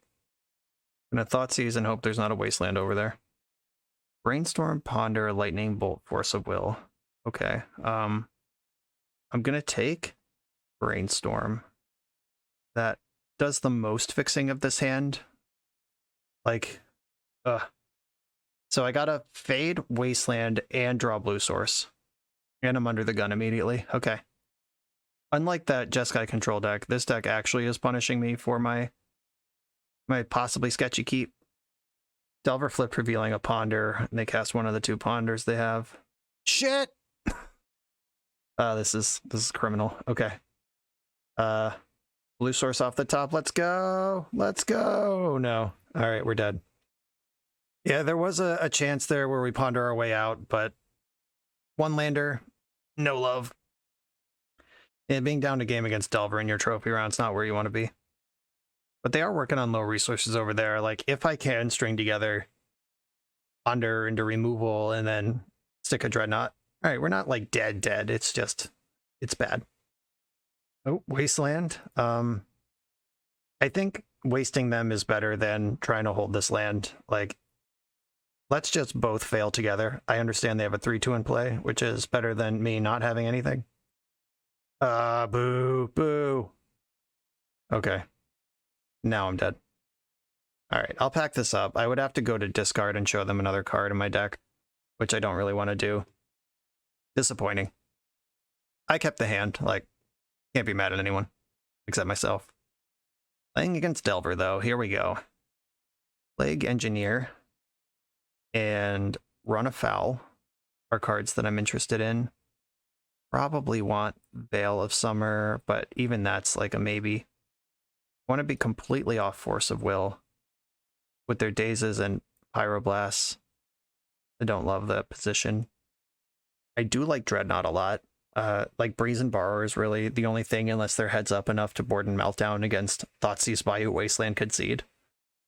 I'm going to Thoughtseize and hope there's not a Wasteland over there. Brainstorm, Ponder, Lightning Bolt, Force of Will. Okay. I'm going to take Brainstorm. That does the most fixing of this hand. Like, So I got to Fade, Wasteland, and draw Blue Source. And I'm under the gun immediately. Okay. Unlike that Jeskai control deck, this deck actually is punishing me for my possibly sketchy keep. Delver flipped, revealing a ponder, and they cast one of the 2 ponders they have. Shit! This is criminal. Okay. Blue source off the top. Let's go! Let's go! No. Alright, we're dead. Yeah, there was a chance there where we ponder our way out, but 1 lander, no love. Yeah, being down to game against Delver in your trophy round's not where you want to be. But they are working on low resources over there. Like, if I can string together ponder into removal and then stick a Dreadnought. Alright, we're not like dead. It's just, it's bad. Oh, Wasteland. I think wasting them is better than trying to hold this land. Like, let's just both fail together. I understand they have a 3-2 in play, which is better than me not having anything. Boo. Okay. Now I'm dead. Alright, I'll pack this up. I would have to go to discard and show them another card in my deck, which I don't really want to do. Disappointing. I kept the hand, like, can't be mad at anyone, except myself. Playing against Delver, though, here we go. Plague Engineer and Run Afoul are cards that I'm interested in. Probably want Veil of Summer, but even that's like a maybe. I want to be completely off Force of Will with their Dazes and Pyroblasts. I don't love that position. I do like Dreadnought a lot. Like Brazen Borrower is really the only thing, unless they're heads up enough to board and Meltdown against Thoughtseize Bayou Wasteland Concede,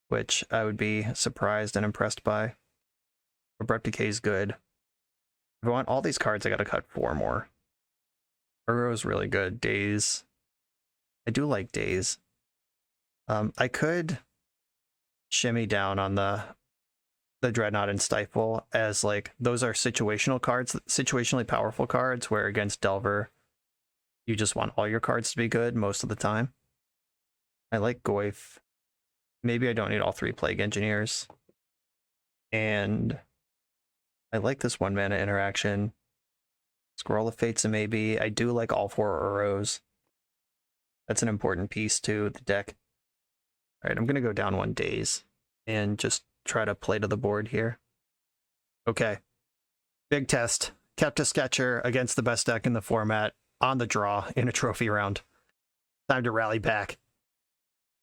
which I would be surprised and impressed by. Abrupt Decay is good. If I want all these cards, I gotta cut 4 more. Burrow's really good. Daze. I do like Daze. I could shimmy down on the Dreadnought and Stifle as, like, those are situational cards, situationally powerful cards, where against Delver, you just want all your cards to be good most of the time. I like Goyf. Maybe I don't need all 3 Plague Engineers. And I like this 1 mana interaction. Scroll of Fates, and maybe I do like all 4 Uros. That's an important piece to the deck. Alright, I'm going to go down 1 Daze and just try to play to the board here. Okay. Big test. Kept a Sketcher against the best deck in the format on the draw in a trophy round. Time to rally back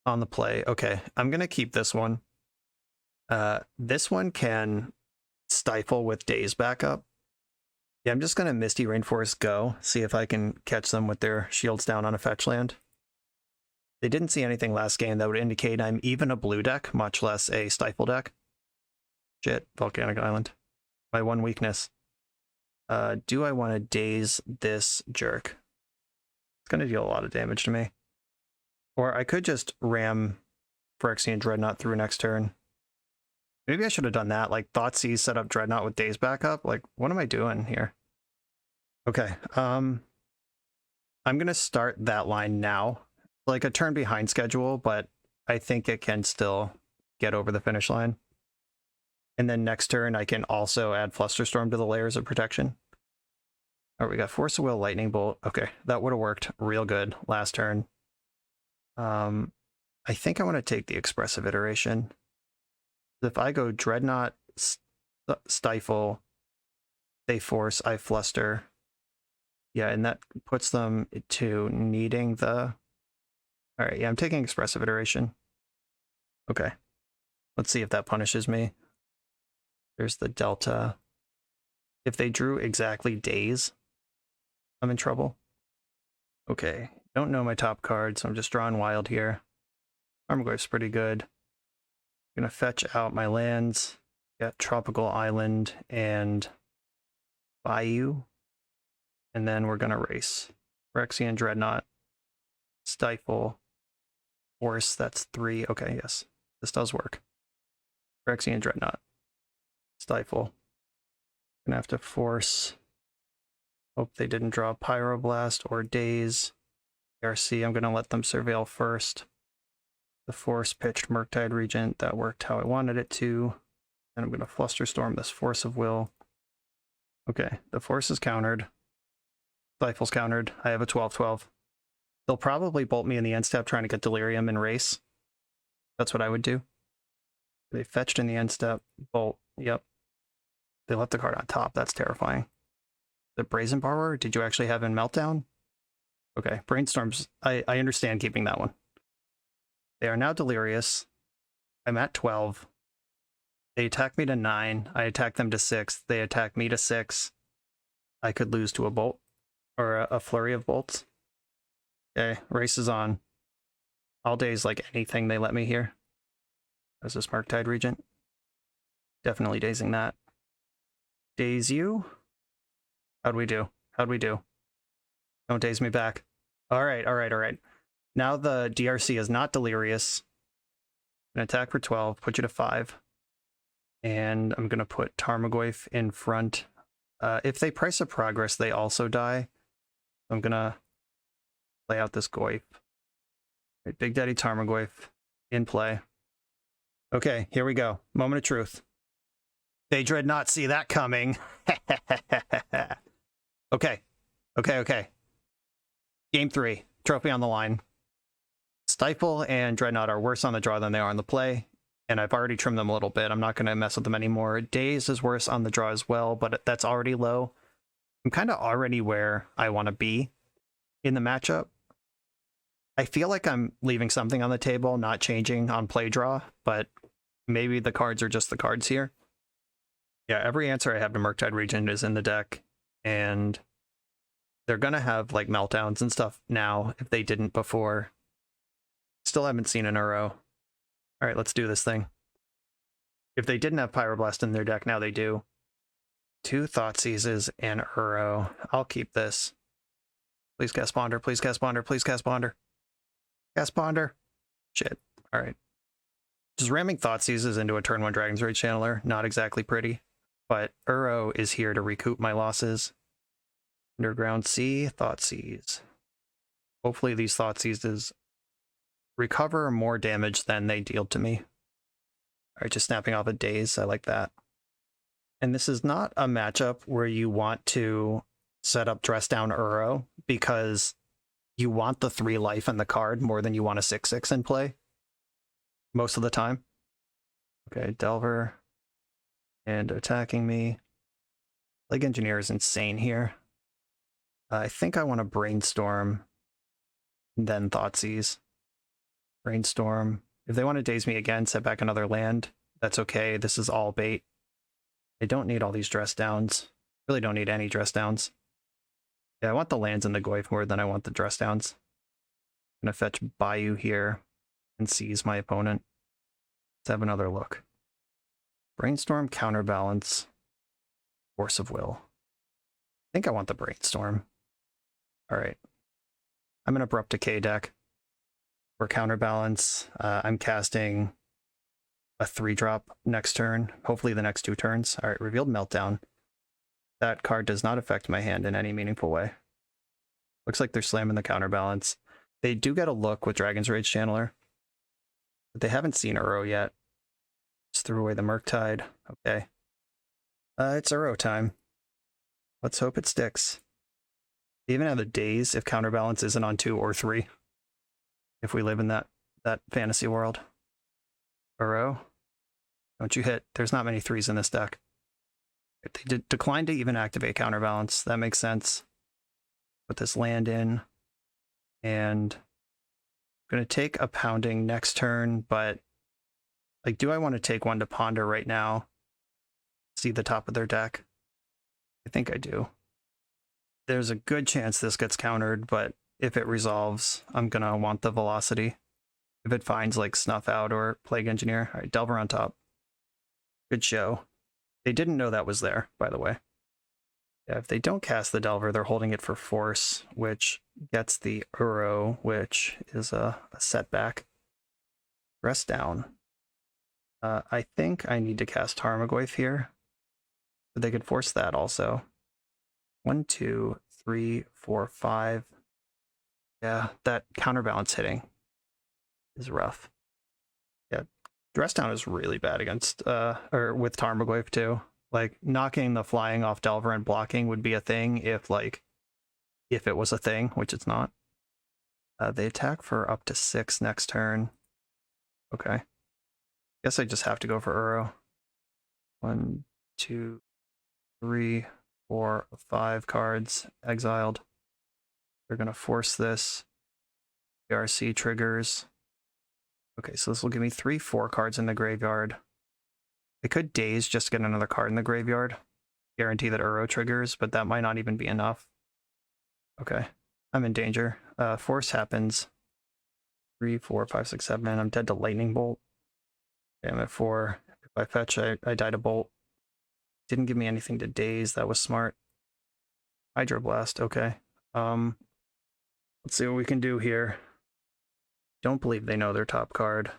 on the play. Okay, I'm going to keep this one. This one can Stifle with Daze backup. Yeah, I'm just going to Misty Rainforest go, see if I can catch them with their shields down on a fetch land. They didn't see anything last game that would indicate I'm even a blue deck, much less a Stifle deck. Shit, Volcanic Island. My 1 weakness. Do I want to Daze this jerk? It's going to deal a lot of damage to me. Or I could just ram Phyrexian Dreadnought through next turn. Maybe I should have done that, like Thoughtseize set up Dreadnought with Daze backup. Like, what am I doing here? Okay, I'm going to start that line now. Like a turn behind schedule, but I think it can still get over the finish line. And then next turn, I can also add Flusterstorm to the layers of protection. All right, we got Force of Will, Lightning Bolt. Okay, that would have worked real good last turn. I think I want to take the Expressive Iteration. If I go Dreadnought, Stifle, they Force, I Fluster. Yeah, and that puts them to needing the... All right, yeah, I'm taking Expressive Iteration. Okay. Let's see if that punishes me. There's the Delta. If they drew exactly Daze, I'm in trouble. Okay. Don't know my top card, so I'm just drawing wild here. Armagoyf's pretty good. I'm gonna fetch out my lands. Got Tropical Island and Bayou. And then we're gonna race. Phyrexian Dreadnought. Stifle. Force, that's 3. Okay, yes. This does work. Phyrexian Dreadnought. Stifle. Gonna have to force. Hope they didn't draw Pyroblast or Daze. RC, I'm gonna let them surveil first. The Force pitched Murktide Regent. That worked how I wanted it to. And I'm gonna Flusterstorm this Force of Will. Okay, the Force is countered. Stifle's countered. I have a 12/12. They'll probably bolt me in the end step trying to get Delirium and race. That's what I would do. They fetched in the end step. Bolt. Yep. They left the card on top. That's terrifying. The Brazen Borrower? Did you actually have in Meltdown? Okay. Brainstorms. I understand keeping that one. They are now delirious. I'm at 12. They attack me to 9. I attack them to 6. They attack me to 6. I could lose to a bolt. Or a flurry of bolts. Okay. Race is on. All days like anything they let me here. Is this Murktide Regent? Definitely dazing that. Daze you? How'd we do? How'd we do? Don't daze me back. Alright, alright, alright. Now the DRC is not delirious. I'm gonna attack for 12, put you to 5. And I'm gonna put Tarmogoyf in front. If they price a progress, they also die. I'm gonna play out this Goyf. Right, Big Daddy Tarmogoyf in play. Okay, here we go. Moment of truth. They did not see that coming. Okay. Okay. Game 3. Trophy on the line. Stifle and Dreadnought are worse on the draw than they are on the play, and I've already trimmed them a little bit. I'm not going to mess with them anymore. Daze is worse on the draw as well, but that's already low. I'm kind of already where I want to be in the matchup. I feel like I'm leaving something on the table, not changing on play draw, but maybe the cards are just the cards here. Yeah, every answer I have to Murktide Regent is in the deck, and they're going to have like meltdowns and stuff now if they didn't before. Still haven't seen an Uro. All right, let's do this thing. If they didn't have Pyroblast in their deck, now they do. 2 Thoughtseizes and Uro. I'll keep this. Please cast Ponder, please cast Ponder, please cast Ponder. Cast Ponder. Shit. All right. Just ramming Thoughtseizes into a turn 1 Dragon's Rage Channeler. Not exactly pretty. But Uro is here to recoup my losses. Underground Sea, Thoughtseize. Hopefully these Thoughtseizes recover more damage than they deal to me. Alright, just snapping off a Daze. I like that. And this is not a matchup where you want to set up Dress Down Uro because you want the 3 life in the card more than you want a 6/6 in play. Most of the time. Okay, Delver. And attacking me. Plague Engineer is insane here. I think I want to Brainstorm, then Thoughtseizes. Brainstorm. If they want to daze me again, set back another land. That's okay. This is all bait. I don't need all these dress downs. Really don't need any dress downs. Yeah, I want the lands in the Goyf more than I want the dress downs. I'm going to fetch Bayou here and seize my opponent. Let's have another look. Brainstorm, Counterbalance, Force of Will. I think I want the Brainstorm. Alright. I'm an Abrupt Decay deck. For Counterbalance, I'm casting a 3-drop next turn. Hopefully the next 2 turns. Alright, Revealed Meltdown. That card does not affect my hand in any meaningful way. Looks like they're slamming the Counterbalance. They do get a look with Dragon's Rage Channeler. But they haven't seen Uro yet. Just threw away the Murktide. Okay. It's Uro time. Let's hope it sticks. They even have a Daze if Counterbalance isn't on 2 or 3. If we live in that fantasy world. Uro. Don't you hit. There's not many 3s in this deck. They did decline to even activate Counterbalance. That makes sense. Put this land in. And I'm going to take a Pounding next turn, but like, do I want to take one to Ponder right now? See the top of their deck? I think I do. There's a good chance this gets countered, but if it resolves, I'm going to want the Velocity. If it finds like Snuff Out or Plague Engineer. All right, Delver on top. Good show. They didn't know that was there, by the way. Yeah, if they don't cast the Delver, they're holding it for Force, which gets the Uro, which is a setback. Rest down. I think I need to cast Tarmogoyf here. But they could force that also. 1, 2, 3, 4, 5. Yeah, that Counterbalance hitting is rough. Yeah, Dress Down is really bad against, or with Tarmogoyf too. Like, knocking the flying off Delver and blocking would be a thing if it was a thing, which it's not. They attack for up to 6 next turn. Okay. Guess I just have to go for Uro. 1, 2, 3, 4, 5 cards exiled. They're gonna force this. RC triggers. Okay, so this will give me 3, 4 cards in the graveyard. I could daze just to get another card in the graveyard. Guarantee that Uro triggers, but that might not even be enough. Okay, I'm in danger. Force happens. 3, 4, 5, 6, 7. I'm dead to Lightning Bolt. Okay, I'm at 4. If I fetch, I die to Bolt. Didn't give me anything to daze. That was smart. Hydroblast. Okay. Let's see what we can do here. Don't believe they know their top card.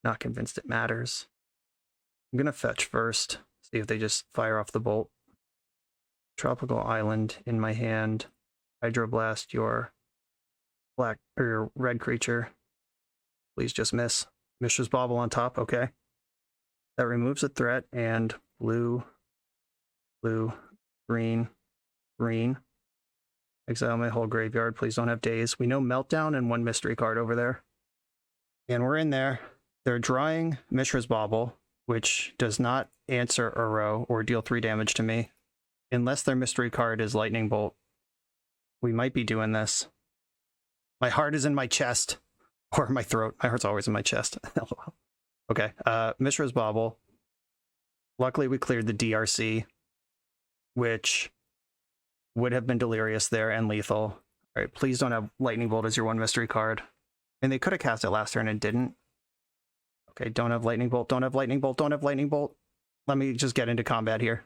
Not convinced it matters. I'm gonna fetch first. See if they just fire off the bolt. Tropical Island in my hand. Hydroblast your black or your red creature. Please just miss. Mishra's Bauble on top. Okay. That removes a threat, and blue, blue, green, green. Exile my whole graveyard. Please don't have daze. We know Meltdown and 1 mystery card over there. And we're in there. They're drawing Mishra's Bauble, which does not answer Uro or deal 3 damage to me. Unless their mystery card is Lightning Bolt. We might be doing this. My heart is in my chest. Or my throat. My heart's always in my chest. Okay, Mishra's Bauble. Luckily we cleared the DRC, which would have been Delirious there and lethal. All right, please don't have Lightning Bolt as your 1 mystery card. And they could have cast it last turn and didn't. Okay, don't have Lightning Bolt, don't have Lightning Bolt, don't have Lightning Bolt. Let me just get into combat here.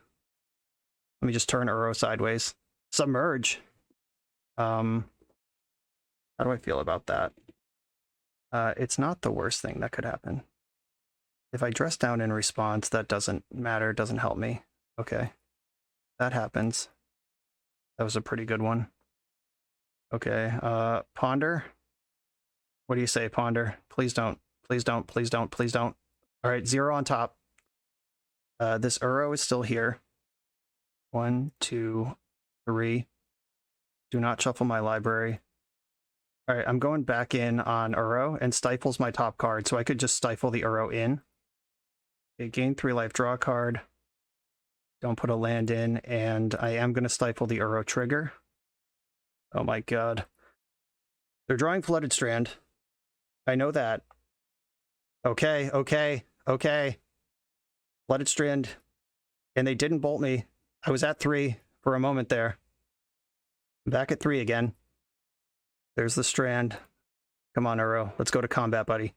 Let me just turn Uro sideways. Submerge. How do I feel about that? It's not the worst thing that could happen. If I dress down in response, that doesn't matter, doesn't help me. Okay. That happens. That was a pretty good one. Okay, Ponder. What do you say, Ponder? Please don't. Please don't. Please don't. Please don't. All right, 0 on top. This Uro is still here. 1, 2, 3. Do not shuffle my library. All right, I'm going back in on Uro, and stifles my top card, so I could just stifle the Uro in. Okay, gain 3 life, draw a card. Don't put a land in, and I am going to stifle the Uro trigger. Oh my god. They're drawing Flooded Strand. I know that. Okay, okay, okay. Flooded Strand. And they didn't bolt me. I was at 3 for a moment there. I'm back at 3 again. There's the Strand. Come on, Uro. Let's go to combat, buddy.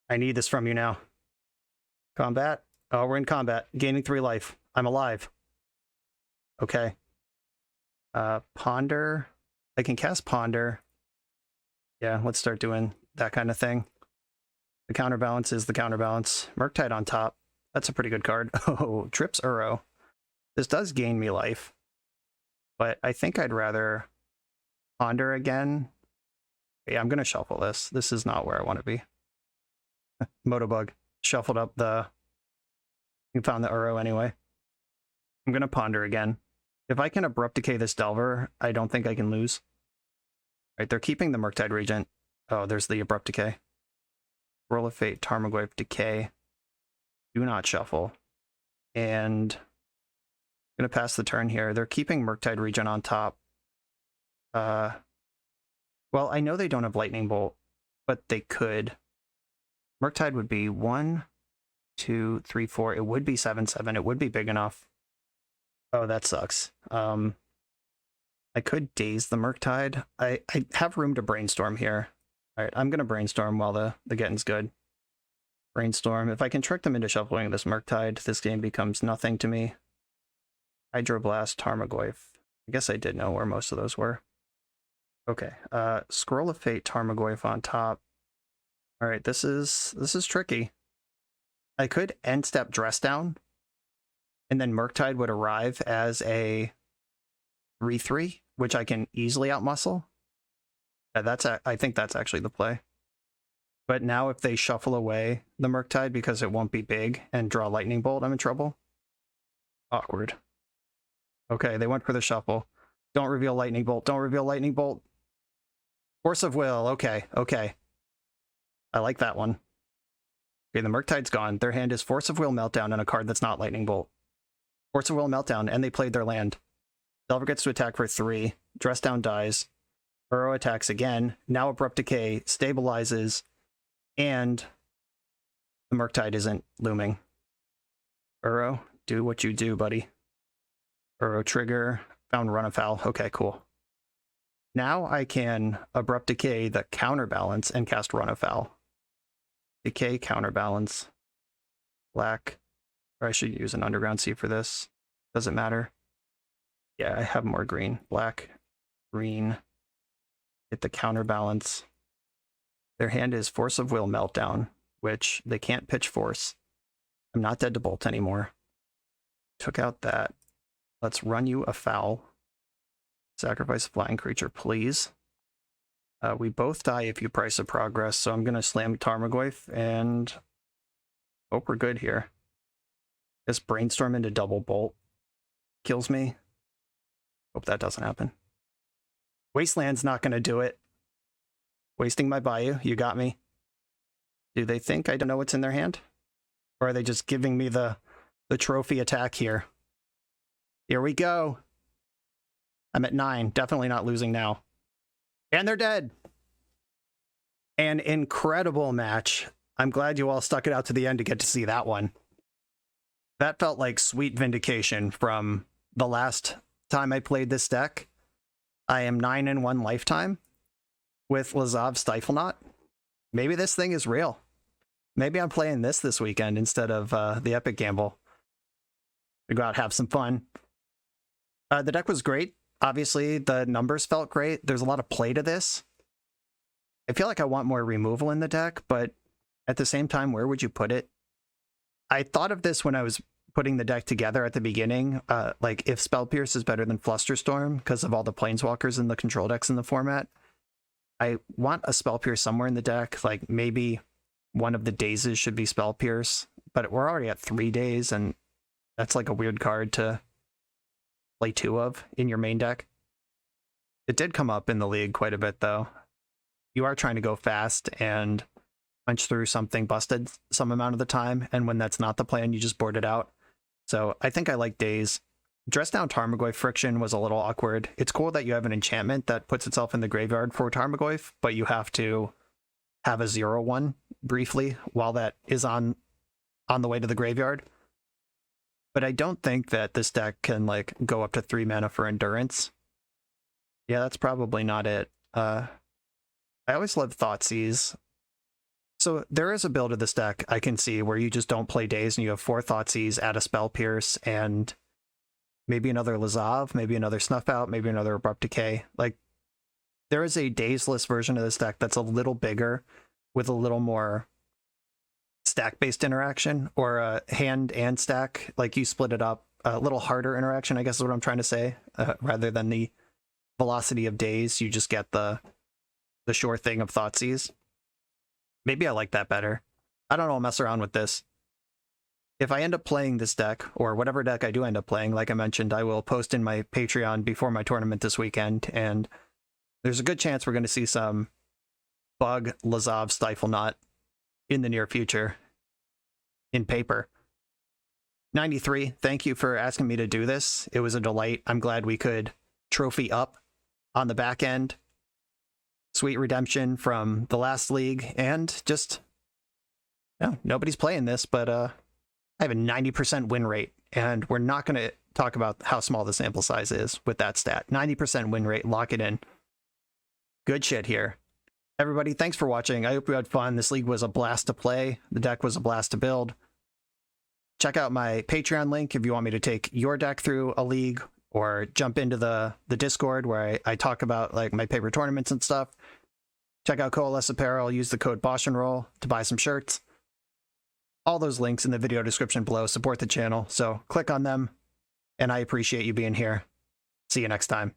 I need this from you now. Combat? Oh, we're in combat. Gaining 3 life. I'm alive. Okay. Ponder. I can cast Ponder. Yeah, let's start doing that kind of thing. The counterbalance is the counterbalance. Murktide on top. That's a pretty good card. Oh, trips Uro. This does gain me life. But I think I'd rather Ponder again. Yeah, I'm going to shuffle this. This is not where I want to be. Motobug. Shuffled up the... You found the Uro anyway. I'm going to Ponder again. If I can Abrupt Decay this Delver, I don't think I can lose. Right, they're keeping the Murktide Regent. Oh, there's the Abrupt Decay. Roll of Fate, Tarmogoyf, Decay. Do not shuffle. And I'm going to pass the turn here. They're keeping Murktide Regent on top. Well, I know they don't have Lightning Bolt, but they could. Murktide would be 1, 2, 3, 4. It would be 7/7. It would be big enough. Oh, that sucks. I could daze the Murktide. I have room to brainstorm here. All right, I'm going to brainstorm while the getting's good. Brainstorm. If I can trick them into shuffling this Murktide, this game becomes nothing to me. Hydroblast, Tarmogoyf. I guess I did know where most of those were. Okay, Scroll of Fate, Tarmogoyf on top. All right, this is tricky. I could end step Dress Down, and then Murktide would arrive as a 3/3, which I can easily outmuscle. Yeah, I think that's actually the play. But now if they shuffle away the Murktide because it won't be big and draw Lightning Bolt, I'm in trouble. Awkward. Okay, they went for the shuffle. Don't reveal Lightning Bolt. Don't reveal Lightning Bolt. Force of Will. Okay, okay. I like that one. Okay, the Murktide's gone. Their hand is Force of Will Meltdown and a card that's not Lightning Bolt. Force of Will Meltdown, and they played their land. Delver gets to attack for 3. Dress Down dies. Burrow attacks again. Now Abrupt Decay stabilizes, and the Murktide isn't looming. Burrow, do what you do, buddy. Burrow trigger. Found Run Afoul. Okay, cool. Now I can Abrupt Decay the Counterbalance and cast Run Afoul. Decay, Counterbalance. Black. Or I should use an Underground Sea for this. Doesn't matter. Yeah, I have more green. Black, green. Hit the Counterbalance. Their hand is Force of Will Meltdown, which they can't pitch Force. I'm not dead to Bolt anymore. Took out that. Let's run you afoul. Sacrifice a flying creature, please. We both die if you price a progress, so I'm going to slam Tarmogoyf and hope we're good here. This Brainstorm into double Bolt kills me. Hope that doesn't happen. Wasteland's not going to do it. Wasting my Bayou, you got me. Do they think I don't know what's in their hand? Or are they just giving me the trophy attack here? Here we go. I'm at 9. Definitely not losing now. And they're dead. An incredible match. I'm glad you all stuck it out to the end to get to see that one. That felt like sweet vindication from the last time I played this deck. I am 9-1 lifetime with Lazav StifleNought. Maybe this thing is real. Maybe I'm playing this weekend instead of the Epic Gamble. We go out, have some fun. The deck was great. Obviously, the numbers felt great. There's a lot of play to this. I feel like I want more removal in the deck, but at the same time, where would you put it? I thought of this when I was putting the deck together at the beginning, like if Spell Pierce is better than Flusterstorm because of all the Planeswalkers and the control decks in the format. I want a Spell Pierce somewhere in the deck, like maybe one of the Dazes should be Spell Pierce, but we're already at 3 days, and that's like a weird card to play 2 of in your main deck. It did come up in the league quite a bit, though. You are trying to go fast and punch through something busted some amount of the time, and when that's not the plan, you just board it out. So I think I like Daze. Dress Down Tarmogoyf Friction was a little awkward. It's cool that you have an enchantment that puts itself in the graveyard for Tarmogoyf, but you have to have a 0/1 briefly while that is on the way to the graveyard. But I don't think that this deck can like go up to 3 mana for Endurance. Yeah, that's probably not it. I always love Thoughtseize. So there is a build of this deck I can see where you just don't play Daze and you have 4 Thoughtseize, add a Spell Pierce, and maybe another Lazav, maybe another Snuff Out, maybe another Abrupt Decay. Like, there is a Dazeless version of this deck that's a little bigger with a little more stack-based interaction, or a hand and stack, like you split it up, a little harder interaction, I guess is what I'm trying to say, rather than the velocity of Daze, you just get the sure thing of Thoughtseize. Maybe I like that better. I don't know, I'll mess around with this. If I end up playing this deck, or whatever deck I do end up playing, like I mentioned, I will post in my Patreon before my tournament this weekend, and there's a good chance we're going to see some Bug Lazav StifleNought in the near future in paper. 93, thank you for asking me to do this. It was a delight. I'm glad we could trophy up on the back end. Sweet redemption from the last league, and just, no, nobody's playing this, but I have a 90% win rate, and we're not going to talk about how small the sample size is with that stat. 90% win rate, lock it in. Good shit here. Everybody, thanks for watching. I hope you had fun. This league was a blast to play. The deck was a blast to build. Check out my Patreon link if you want me to take your deck through a league, or jump into the Discord where I talk about like my paper tournaments and stuff. Check out Coalesce Apparel. Use the code BoshNRoll to buy some shirts. All those links in the video description below. Support the channel, so click on them, and I appreciate you being here. See you next time.